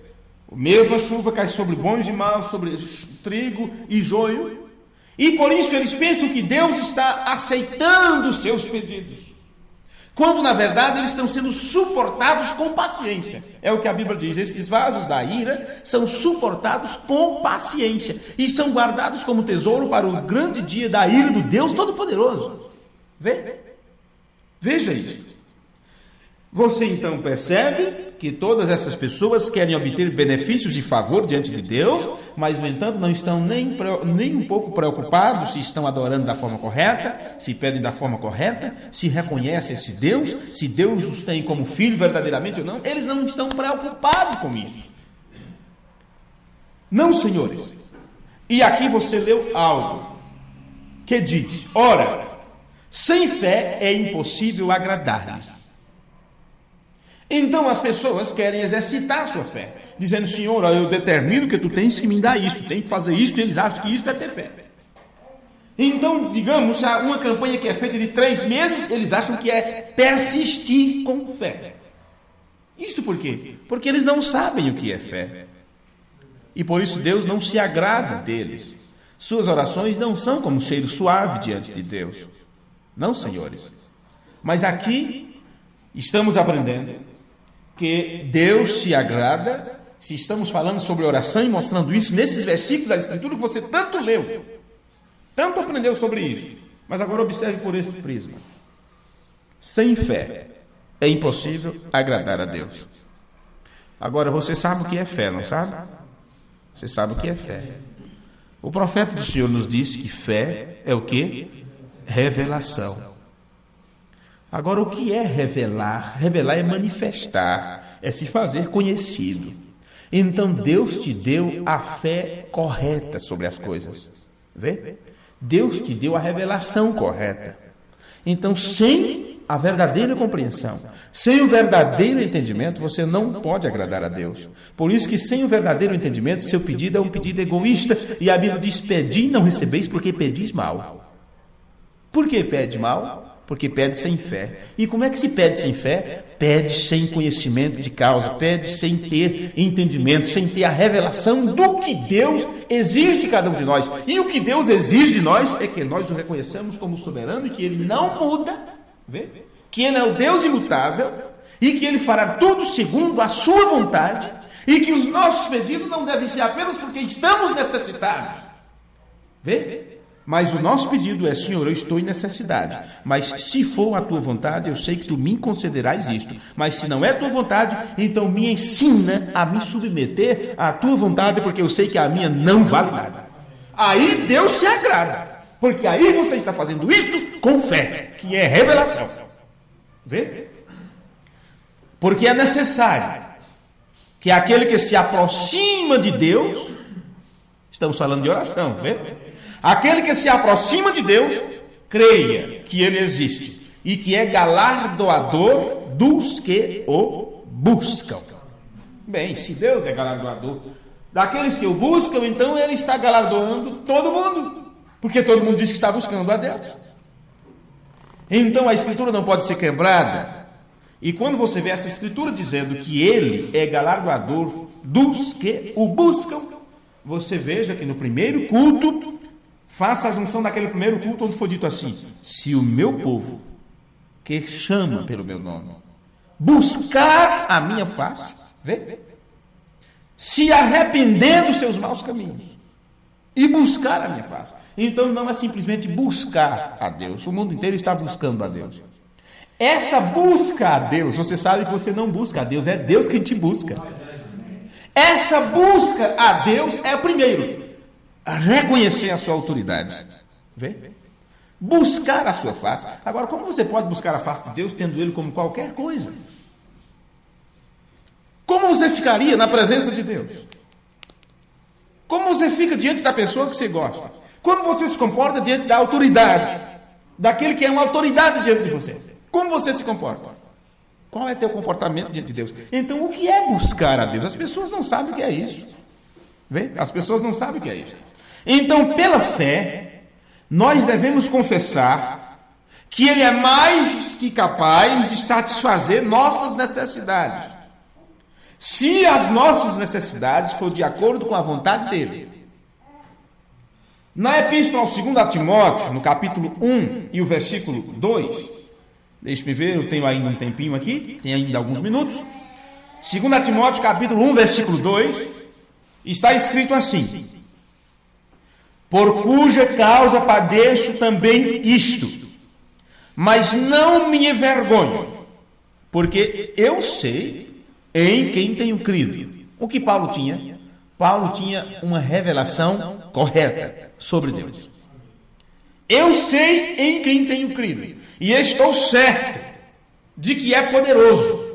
A mesma chuva cai sobre bons e maus, sobre trigo e joio. E por isso eles pensam que Deus está aceitando os seus pedidos. Quando na verdade eles estão sendo suportados com paciência. É o que a Bíblia diz. Esses vasos da ira são suportados com paciência. E são guardados como tesouro para o grande dia da ira do Deus Todo-Poderoso. Vê? Veja isso. Você então percebe que todas essas pessoas querem obter benefícios de favor diante de Deus, mas, no entanto, não estão nem um pouco preocupados se estão adorando da forma correta, se pedem da forma correta, se reconhecem esse Deus, se Deus os tem como filho verdadeiramente ou não. Eles não estão preocupados com isso. Não, senhores. E aqui você leu algo que diz: ora, sem fé é impossível agradar-lhe. Então as pessoas querem exercitar a sua fé, dizendo: Senhor, eu determino que tu tens que me dar isso, tem que fazer isso, e eles acham que isso é ter fé. Então, digamos, uma campanha que é feita de 3 meses, eles acham que é persistir com fé. Isto por quê? Porque eles não sabem o que é fé. E por isso Deus não se agrada deles. Suas orações não são como um cheiro suave diante de Deus. Não, senhores. Mas aqui estamos aprendendo que Deus se agrada, se estamos falando sobre oração e mostrando isso nesses versículos da Escritura que você tanto leu, tanto aprendeu sobre isso. Mas agora observe por esse prisma. Sem fé é impossível agradar a Deus. Agora você sabe o que é fé, não sabe? Você sabe o que é fé. O profeta do Senhor nos disse que fé é o quê? Revelação. Agora, o que é revelar? Revelar é manifestar, é se fazer conhecido. Então, Deus te deu a fé correta sobre as coisas. Vê? Deus te deu a revelação correta. Então, sem a verdadeira compreensão, sem o verdadeiro entendimento, você não pode agradar a Deus. Por isso que, sem o verdadeiro entendimento, seu pedido é um pedido egoísta. E a Bíblia diz: pedi e não recebeis, porque pedis mal. Por que pede mal? Porque pede sem fé. E como é que se pede sem fé? Pede sem conhecimento de causa, pede sem ter entendimento, sem ter a revelação do que Deus exige de cada um de nós. E o que Deus exige de nós é que nós o reconheçamos como soberano e que Ele não muda, vê? Que Ele é o Deus imutável e que Ele fará tudo segundo a sua vontade e que os nossos pedidos não devem ser apenas porque estamos necessitados. Vê? Mas o nosso pedido é: Senhor, eu estou em necessidade, mas se for a tua vontade, eu sei que tu me concederás isto. Mas se não é a tua vontade, então me ensina a me submeter à tua vontade, porque eu sei que a minha não vale nada. Aí Deus se agrada, porque aí você está fazendo isto com fé, que é revelação. Vê? Porque é necessário que aquele que se aproxima de Deus, estamos falando de oração, vê? Aquele que se aproxima de Deus, creia que Ele existe e que é galardoador dos que o buscam. Bem, se Deus é galardoador daqueles que o buscam, então Ele está galardoando todo mundo, porque todo mundo diz que está buscando a Deus. Então a Escritura não pode ser quebrada. E quando você vê essa Escritura dizendo que Ele é galardoador dos que o buscam, você veja que no primeiro culto, faça a junção daquele primeiro culto onde foi dito assim: se o meu povo, que chama pelo meu nome, buscar a minha face, vê? Se arrepender dos seus maus caminhos e buscar a minha face. Então não é simplesmente buscar a Deus. O mundo inteiro está buscando a Deus. Essa busca a Deus, você sabe que você não busca a Deus, é Deus quem te busca. Essa busca a Deus é o primeiro: reconhecer a sua autoridade. Vê? Buscar a sua face. Agora, como você pode buscar a face de Deus tendo Ele como qualquer coisa? Como você ficaria na presença de Deus? Como você fica diante da pessoa que você gosta? Como você se comporta diante da autoridade? Daquele que é uma autoridade diante de você? Como você se comporta? Qual é teu comportamento diante de Deus? Então, o que é buscar a Deus? As pessoas não sabem o que é isso. Vê? As pessoas não sabem o que é isso. Então, pela fé, nós devemos confessar que Ele é mais que capaz de satisfazer nossas necessidades, se as nossas necessidades for de acordo com a vontade dEle. Na Epístola ao 2 Timóteo, no capítulo 1 e o versículo 2, deixe-me ver, eu tenho ainda um tempinho aqui, tem ainda alguns minutos. 2 Timóteo, capítulo 1, versículo 2, está escrito assim: por cuja causa padeço também isto, mas não me envergonho, porque eu sei em quem tenho crido. O que Paulo tinha? Paulo tinha uma revelação correta sobre Deus. Eu sei em quem tenho crido, e estou certo de que é poderoso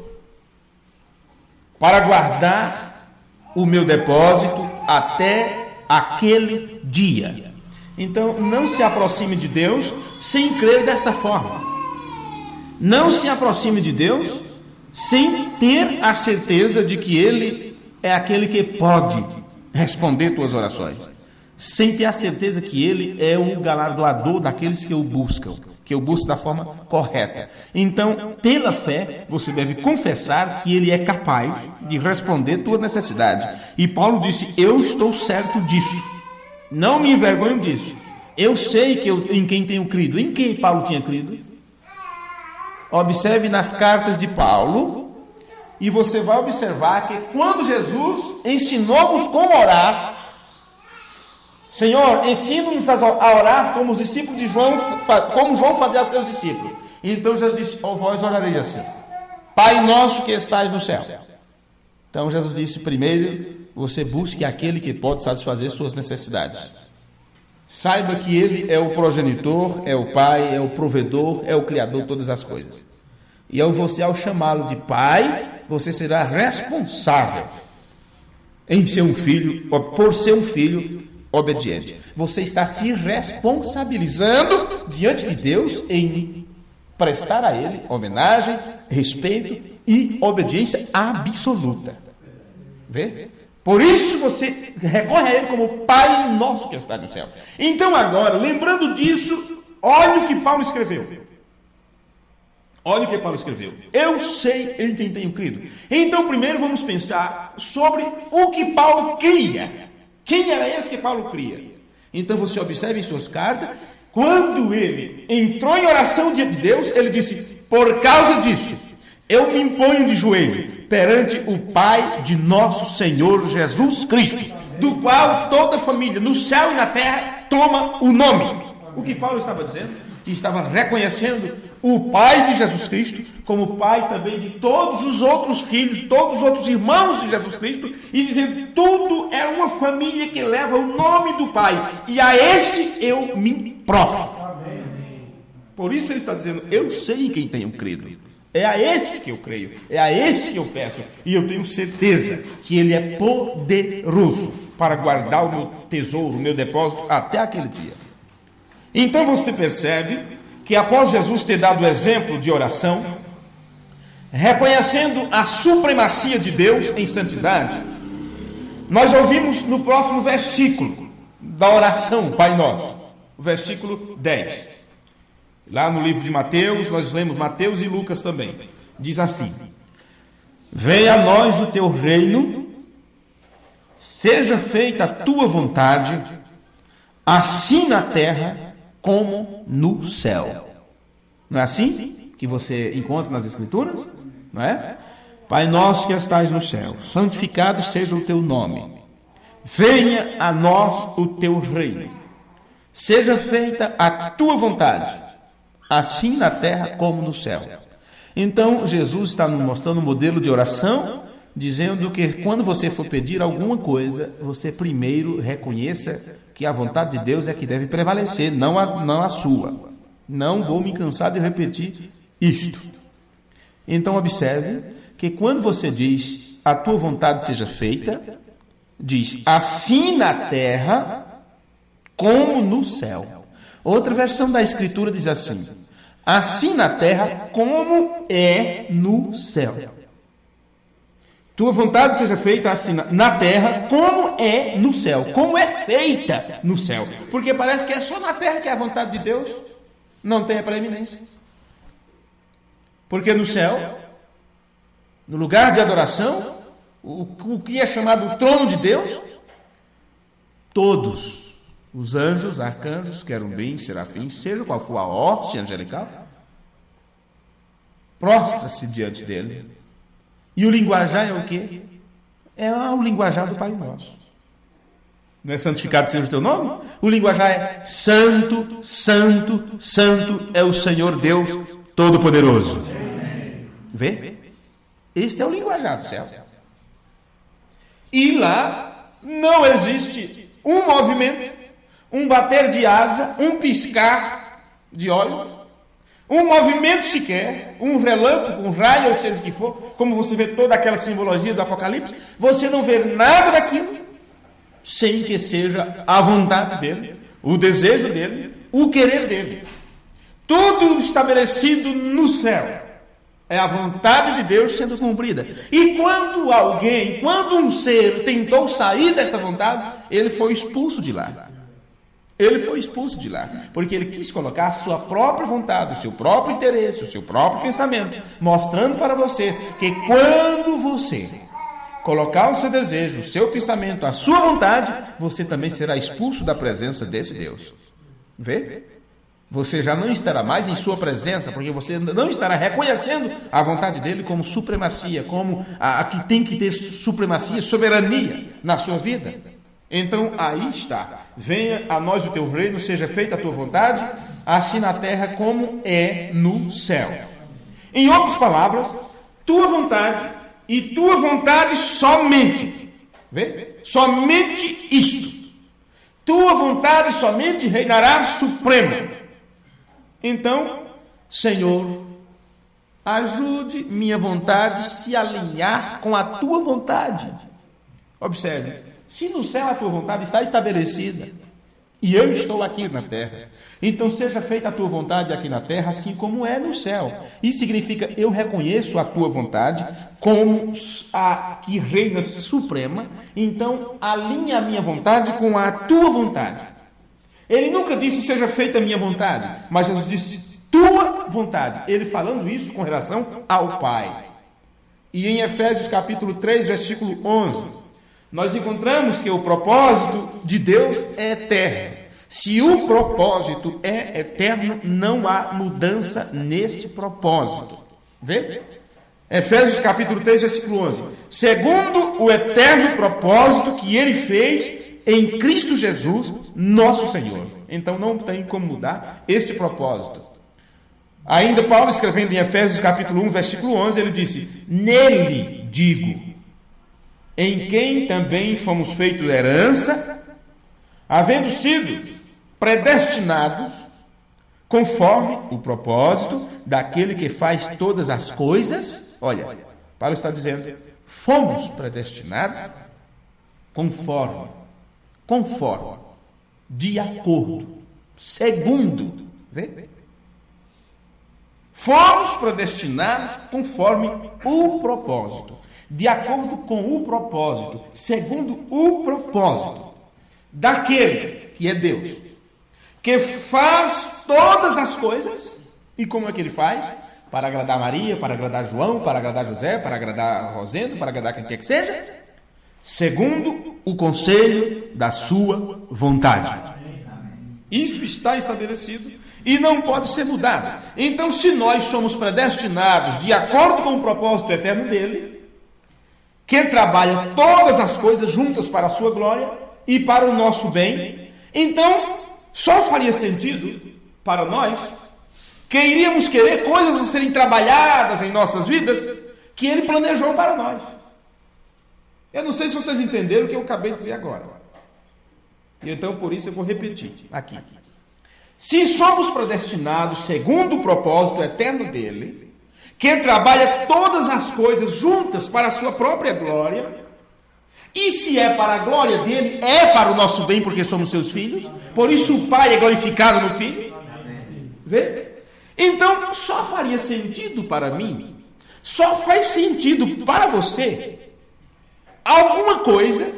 para guardar o meu depósito até aquele dia. Então, não se aproxime de Deus sem crer desta forma. Não se aproxime de Deus sem ter a certeza de que Ele é aquele que pode responder tuas orações. Sem ter a certeza que Ele é o galardoador daqueles que o buscam, que o buscam da forma correta. Então, pela fé, você deve confessar que Ele é capaz de responder tua necessidade. E Paulo disse, eu estou certo disso. Não me envergonho disso. Eu sei que em quem tenho crido. Em quem Paulo tinha crido? Observe nas cartas de Paulo, e você vai observar que quando Jesus ensinou-nos como orar, Senhor, ensina-nos a orar como os discípulos de João, como João fazia a seus discípulos. Então Jesus disse, vós orareis assim, Pai nosso que estais no céu. Então Jesus disse, primeiro, você busque aquele que pode satisfazer suas necessidades. Saiba que Ele é o progenitor, é o Pai, é o provedor, é o Criador de todas as coisas. E você, ao chamá-lo de Pai, você será responsável em ser um filho, por ser um filho obediente. Você está se responsabilizando diante de Deus em prestar a Ele homenagem, respeito e obediência absoluta. Vê? Por isso você recorre a Ele como Pai nosso que está no céu. Então agora, lembrando disso, olha o que Paulo escreveu. Olha o que Paulo escreveu. Eu sei em quem tenho crido. Então primeiro vamos pensar sobre o que Paulo cria. Quem era esse que Paulo cria? Então você observa em suas cartas, quando ele entrou em oração diante de Deus, ele disse, por causa disso, eu me imponho de joelho perante o Pai de nosso Senhor Jesus Cristo, do qual toda família, no céu e na terra, toma o nome. O que Paulo estava dizendo? Que estava reconhecendo o Pai de Jesus Cristo como Pai também de todos os outros filhos, todos os outros irmãos de Jesus Cristo, e dizendo, tudo é uma família que leva o nome do Pai, e a este eu me prostro. Por isso ele está dizendo, eu sei em quem tenho crido. É a este que eu creio, é a este que eu peço, e eu tenho certeza que Ele é poderoso para guardar o meu tesouro, o meu depósito até aquele dia. Então você percebe que após Jesus ter dado o exemplo de oração, reconhecendo a supremacia de Deus em santidade, nós ouvimos no próximo versículo da oração Pai Nosso, o versículo 10. Lá no livro de Mateus, nós lemos Mateus e Lucas também. Diz assim, venha a nós o teu reino, seja feita a tua vontade, assim na terra como no céu. Não é assim que você encontra nas Escrituras? Não é? Pai nosso que estais no céu, santificado seja o teu nome. Venha a nós o teu reino. Seja feita a tua vontade, assim na terra como no céu. Então, Jesus está nos mostrando um modelo de oração, dizendo que quando você for pedir alguma coisa, você primeiro reconheça que a vontade de Deus é que deve prevalecer, não a sua. Não vou me cansar de repetir isto. Então, observe que quando você diz, a tua vontade seja feita, diz, assim na terra como no céu. Outra versão da Escritura diz assim, assim na terra como é no céu. Tua vontade seja feita assim na terra como é no céu. Como é feita no céu. Porque parece que é só na terra que é a vontade de Deus não tem a preeminência. Porque no céu, no lugar de adoração, o que é chamado o trono de Deus, todos os anjos, arcanjos, querubins, serafins, seja qual for a hoste angelical, prostra-se diante dele. E o linguajar é o quê? É o linguajar do Pai Nosso. Não é santificado seja o teu nome? O linguajar é santo, santo, santo é o Senhor Deus Todo-Poderoso. Vê? Este é o linguajar do céu. E lá não existe um movimento, um bater de asa, um piscar de olhos, um movimento sequer, um relâmpago, um raio, ou seja o que for, como você vê toda aquela simbologia do Apocalipse, você não vê nada daquilo sem que seja a vontade dele, o desejo dele, o querer dele. Tudo estabelecido no céu é a vontade de Deus sendo cumprida. E quando um ser tentou sair desta vontade, ele foi expulso de lá. Ele foi expulso de lá, porque ele quis colocar a sua própria vontade, o seu próprio interesse, o seu próprio pensamento, mostrando para você que quando você colocar o seu desejo, o seu pensamento, a sua vontade, você também será expulso da presença desse Deus. Vê? Você já não estará mais em sua presença, porque você não estará reconhecendo a vontade dele como supremacia, como a que tem que ter supremacia, soberania na sua vida. Então, aí está. Venha a nós o teu reino, seja feita a tua vontade, assim na terra como é no céu. Em outras palavras, tua vontade e tua vontade somente. Vê? Somente isto. Tua vontade somente reinará suprema. Então, Senhor, ajude minha vontade a se alinhar com a tua vontade. Observe, se no céu a tua vontade está estabelecida, e eu estou aqui na terra, então seja feita a tua vontade aqui na terra, assim como é no céu. Isso significa, eu reconheço a tua vontade como a que reina suprema, então alinha a minha vontade com a tua vontade. Ele nunca disse, seja feita a minha vontade, mas Jesus disse, tua vontade. Ele falando isso com relação ao Pai. E em Efésios capítulo 3, versículo 11, nós encontramos que o propósito de Deus é eterno. Se o propósito é eterno, não há mudança neste propósito. Vê? Efésios capítulo 3, versículo 11. Segundo o eterno propósito que ele fez em Cristo Jesus, nosso Senhor. Então não tem como mudar esse propósito. Ainda Paulo, escrevendo em Efésios capítulo 1, versículo 11, ele disse, nele digo, em quem também fomos feitos herança, havendo sido predestinados, conforme o propósito daquele que faz todas as coisas. Olha, Paulo está dizendo, fomos predestinados conforme, de acordo, segundo, vê? Fomos predestinados conforme o propósito, de acordo com o propósito, segundo o propósito daquele que é Deus, que faz todas as coisas. E como é que ele faz? Para agradar Maria, para agradar João, para agradar José, para agradar Rosendo, para agradar quem quer que seja, segundo o conselho da sua vontade. Isso está estabelecido e não pode ser mudado. Então, se nós somos predestinados de acordo com o propósito eterno dele, que trabalha todas as coisas juntas para a sua glória e para o nosso bem, então só faria sentido para nós que iríamos querer coisas a serem trabalhadas em nossas vidas que ele planejou para nós. Eu não sei se vocês entenderam o que eu acabei de dizer agora. E então, por isso, eu vou repetir aqui. Se somos predestinados segundo o propósito eterno dele, que trabalha todas as coisas juntas para a sua própria glória, e se é para a glória dele, é para o nosso bem, porque somos seus filhos, por isso o Pai é glorificado no Filho. Vê? Então, só faria sentido para mim, só faz sentido para você, alguma coisa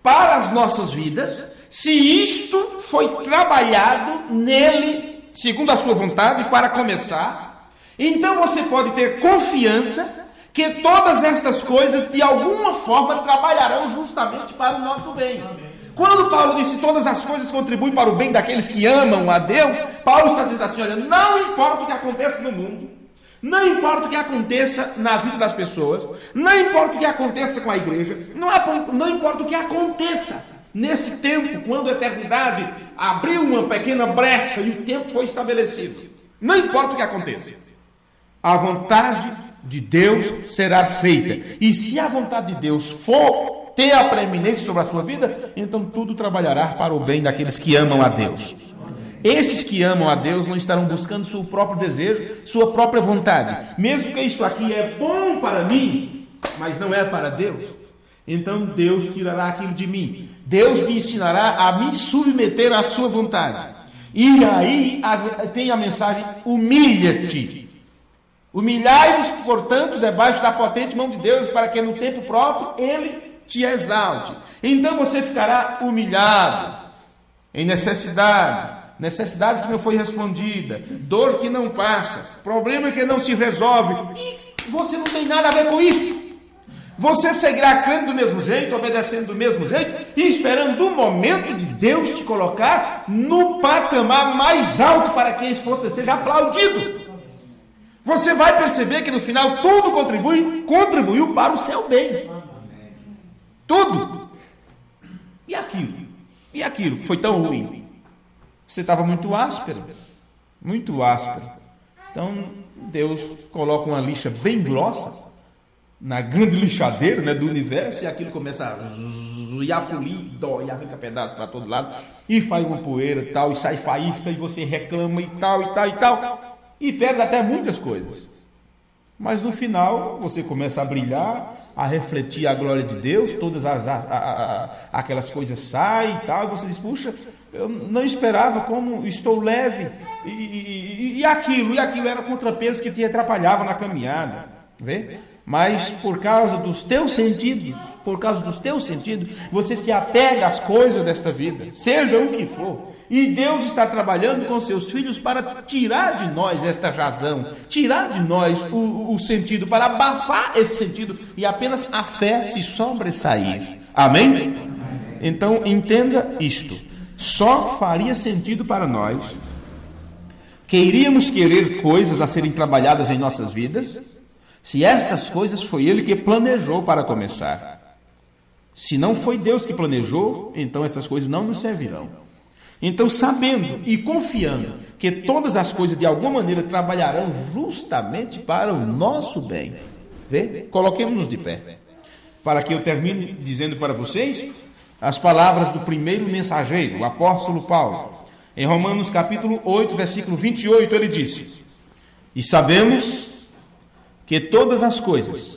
para as nossas vidas, se isto foi trabalhado nele, segundo a sua vontade, para começar. Então você pode ter confiança que todas estas coisas, de alguma forma, trabalharão justamente para o nosso bem. Quando Paulo disse todas as coisas contribuem para o bem daqueles que amam a Deus, Paulo está dizendo assim, olha, não importa o que aconteça no mundo, não importa o que aconteça na vida das pessoas, não importa o que aconteça com a igreja, não importa o que aconteça nesse tempo, quando a eternidade abriu uma pequena brecha e o tempo foi estabelecido. Não importa o que aconteça. A vontade de Deus será feita. E se a vontade de Deus for ter a preeminência sobre a sua vida, então tudo trabalhará para o bem daqueles que amam a Deus. Esses que amam a Deus não estarão buscando seu próprio desejo, sua própria vontade. Mesmo que isso aqui é bom para mim, mas não é para Deus, então Deus tirará aquilo de mim. Deus me ensinará a me submeter à sua vontade. E aí tem a mensagem: humilha-te. Humilhai-vos, portanto, debaixo da potente mão de Deus, para que no tempo próprio Ele te exalte. Então você ficará humilhado, em necessidade que não foi respondida, dor que não passa, problema que não se resolve, e você não tem nada a ver com isso. Você seguirá crendo do mesmo jeito, obedecendo do mesmo jeito, e esperando o momento de Deus te colocar no patamar mais alto para que você seja aplaudido. Você vai perceber que no final tudo contribuiu para o seu bem. Tudo. E aquilo que foi tão ruim? Você estava muito áspero. Então Deus coloca uma lixa bem grossa na grande lixadeira, né, do universo, e aquilo começa a polir, dói, arranca pedaços para todo lado, e faz uma poeira e tal, e sai faísca, e você reclama e tal, e perde até muitas coisas. Mas no final você começa a brilhar, a refletir a glória de Deus, todas aquelas coisas saem e tal, e você diz: puxa, eu não esperava, como estou leve, e aquilo era contrapeso que te atrapalhava na caminhada, vê? Mas por causa dos teus sentidos, você se apega às coisas desta vida, seja o que for. E Deus está trabalhando com seus filhos para tirar de nós esta razão, tirar de nós o sentido, para abafar esse sentido, e apenas a fé se sobressair. Amém? Então entenda isto: só faria sentido para nós que iríamos querer coisas a serem trabalhadas em nossas vidas se estas coisas foi Ele que planejou para começar. Se não foi Deus que planejou, então essas coisas não nos servirão. Então, sabendo e confiando que todas as coisas de alguma maneira trabalharão justamente para o nosso bem, vê? Coloquemos-nos de pé, para que eu termine dizendo para vocês as palavras do primeiro mensageiro, o apóstolo Paulo. Em Romanos capítulo 8, versículo 28, ele disse: e sabemos que todas as coisas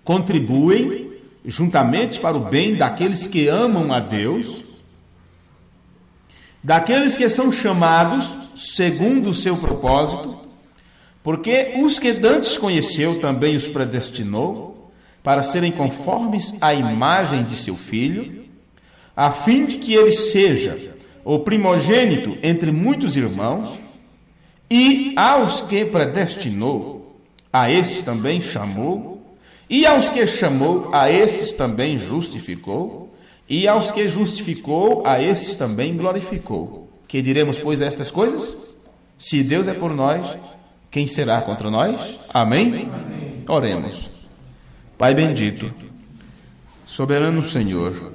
contribuem juntamente para o bem daqueles que amam a Deus, daqueles que são chamados segundo o seu propósito, porque os que dantes conheceu também os predestinou para serem conformes à imagem de seu Filho, a fim de que ele seja o primogênito entre muitos irmãos. E aos que predestinou, a estes também chamou, e aos que chamou, a estes também justificou, e aos que justificou, a estes também glorificou. Que diremos, pois, a estas coisas? Se Deus é por nós, quem será contra nós? Amém? Oremos. Pai bendito, soberano Senhor,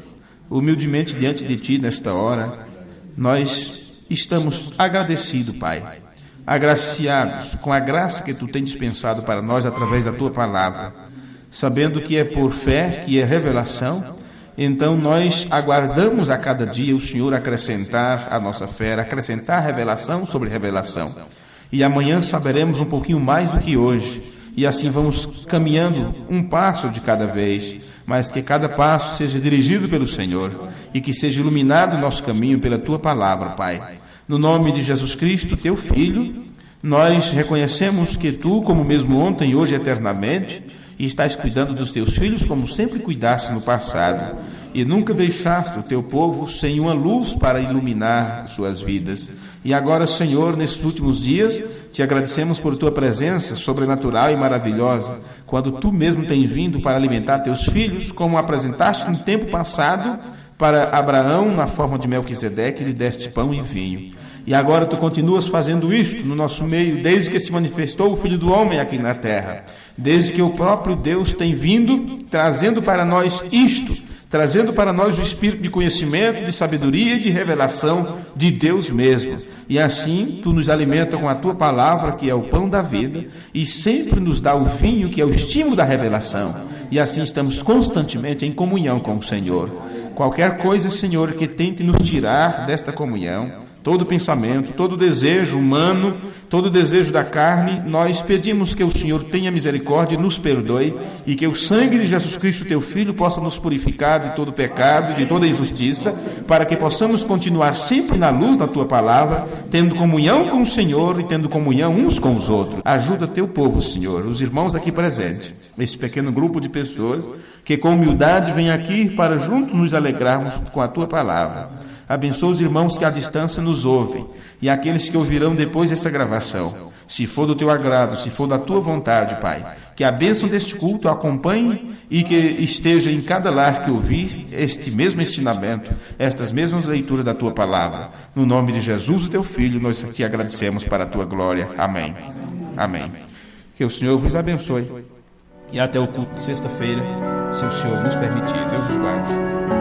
humildemente diante de Ti nesta hora, nós estamos agradecidos, Pai, agraciados com a graça que Tu tens dispensado para nós através da Tua palavra, sabendo que é por fé, que é revelação. Então nós aguardamos a cada dia o Senhor acrescentar a nossa fé, acrescentar revelação sobre revelação, e amanhã saberemos um pouquinho mais do que hoje, e assim vamos caminhando um passo de cada vez, mas que cada passo seja dirigido pelo Senhor, e que seja iluminado o nosso caminho pela Tua palavra, Pai. No nome de Jesus Cristo, Teu Filho, nós reconhecemos que Tu, como mesmo ontem, hoje e eternamente, e estás cuidando dos Teus filhos como sempre cuidaste no passado, e nunca deixaste o Teu povo sem uma luz para iluminar suas vidas. E agora, Senhor, nesses últimos dias, Te agradecemos por Tua presença sobrenatural e maravilhosa, quando Tu mesmo tens vindo para alimentar Teus filhos, como apresentaste no tempo passado para Abraão, na forma de Melquisedeque, lhe deste pão e vinho. E agora Tu continuas fazendo isto no nosso meio, desde que se manifestou o Filho do Homem aqui na terra, desde que o próprio Deus tem vindo trazendo para nós isto, trazendo para nós o espírito de conhecimento, de sabedoria e de revelação de Deus mesmo. E assim, tu nos alimenta com a tua palavra, que é o pão da vida, e sempre nos dá o vinho, que é o estímulo da revelação. E assim estamos constantemente em comunhão com o Senhor. Qualquer coisa, Senhor, que tente nos tirar desta comunhão, todo pensamento, todo desejo humano, todo desejo da carne, nós pedimos que o Senhor tenha misericórdia e nos perdoe, e que o sangue de Jesus Cristo, teu Filho, possa nos purificar de todo pecado e de toda injustiça, para que possamos continuar sempre na luz da tua palavra, tendo comunhão com o Senhor e tendo comunhão uns com os outros. Ajuda teu povo, Senhor, os irmãos aqui presentes, esse pequeno grupo de pessoas que com humildade vem aqui para juntos nos alegrarmos com a tua palavra. Abençoa os irmãos que à distância nos ouvem e aqueles que ouvirão depois essa gravação. Se for do teu agrado, se for da tua vontade, Pai, que a bênção deste culto acompanhe e que esteja em cada lar que ouvir este mesmo ensinamento, estas mesmas leituras da tua palavra. No nome de Jesus, o teu Filho, nós te agradecemos para a tua glória. Amém. Amém. Que o Senhor vos abençoe. E até o culto de sexta-feira, se o Senhor nos permitir. Deus os guarde.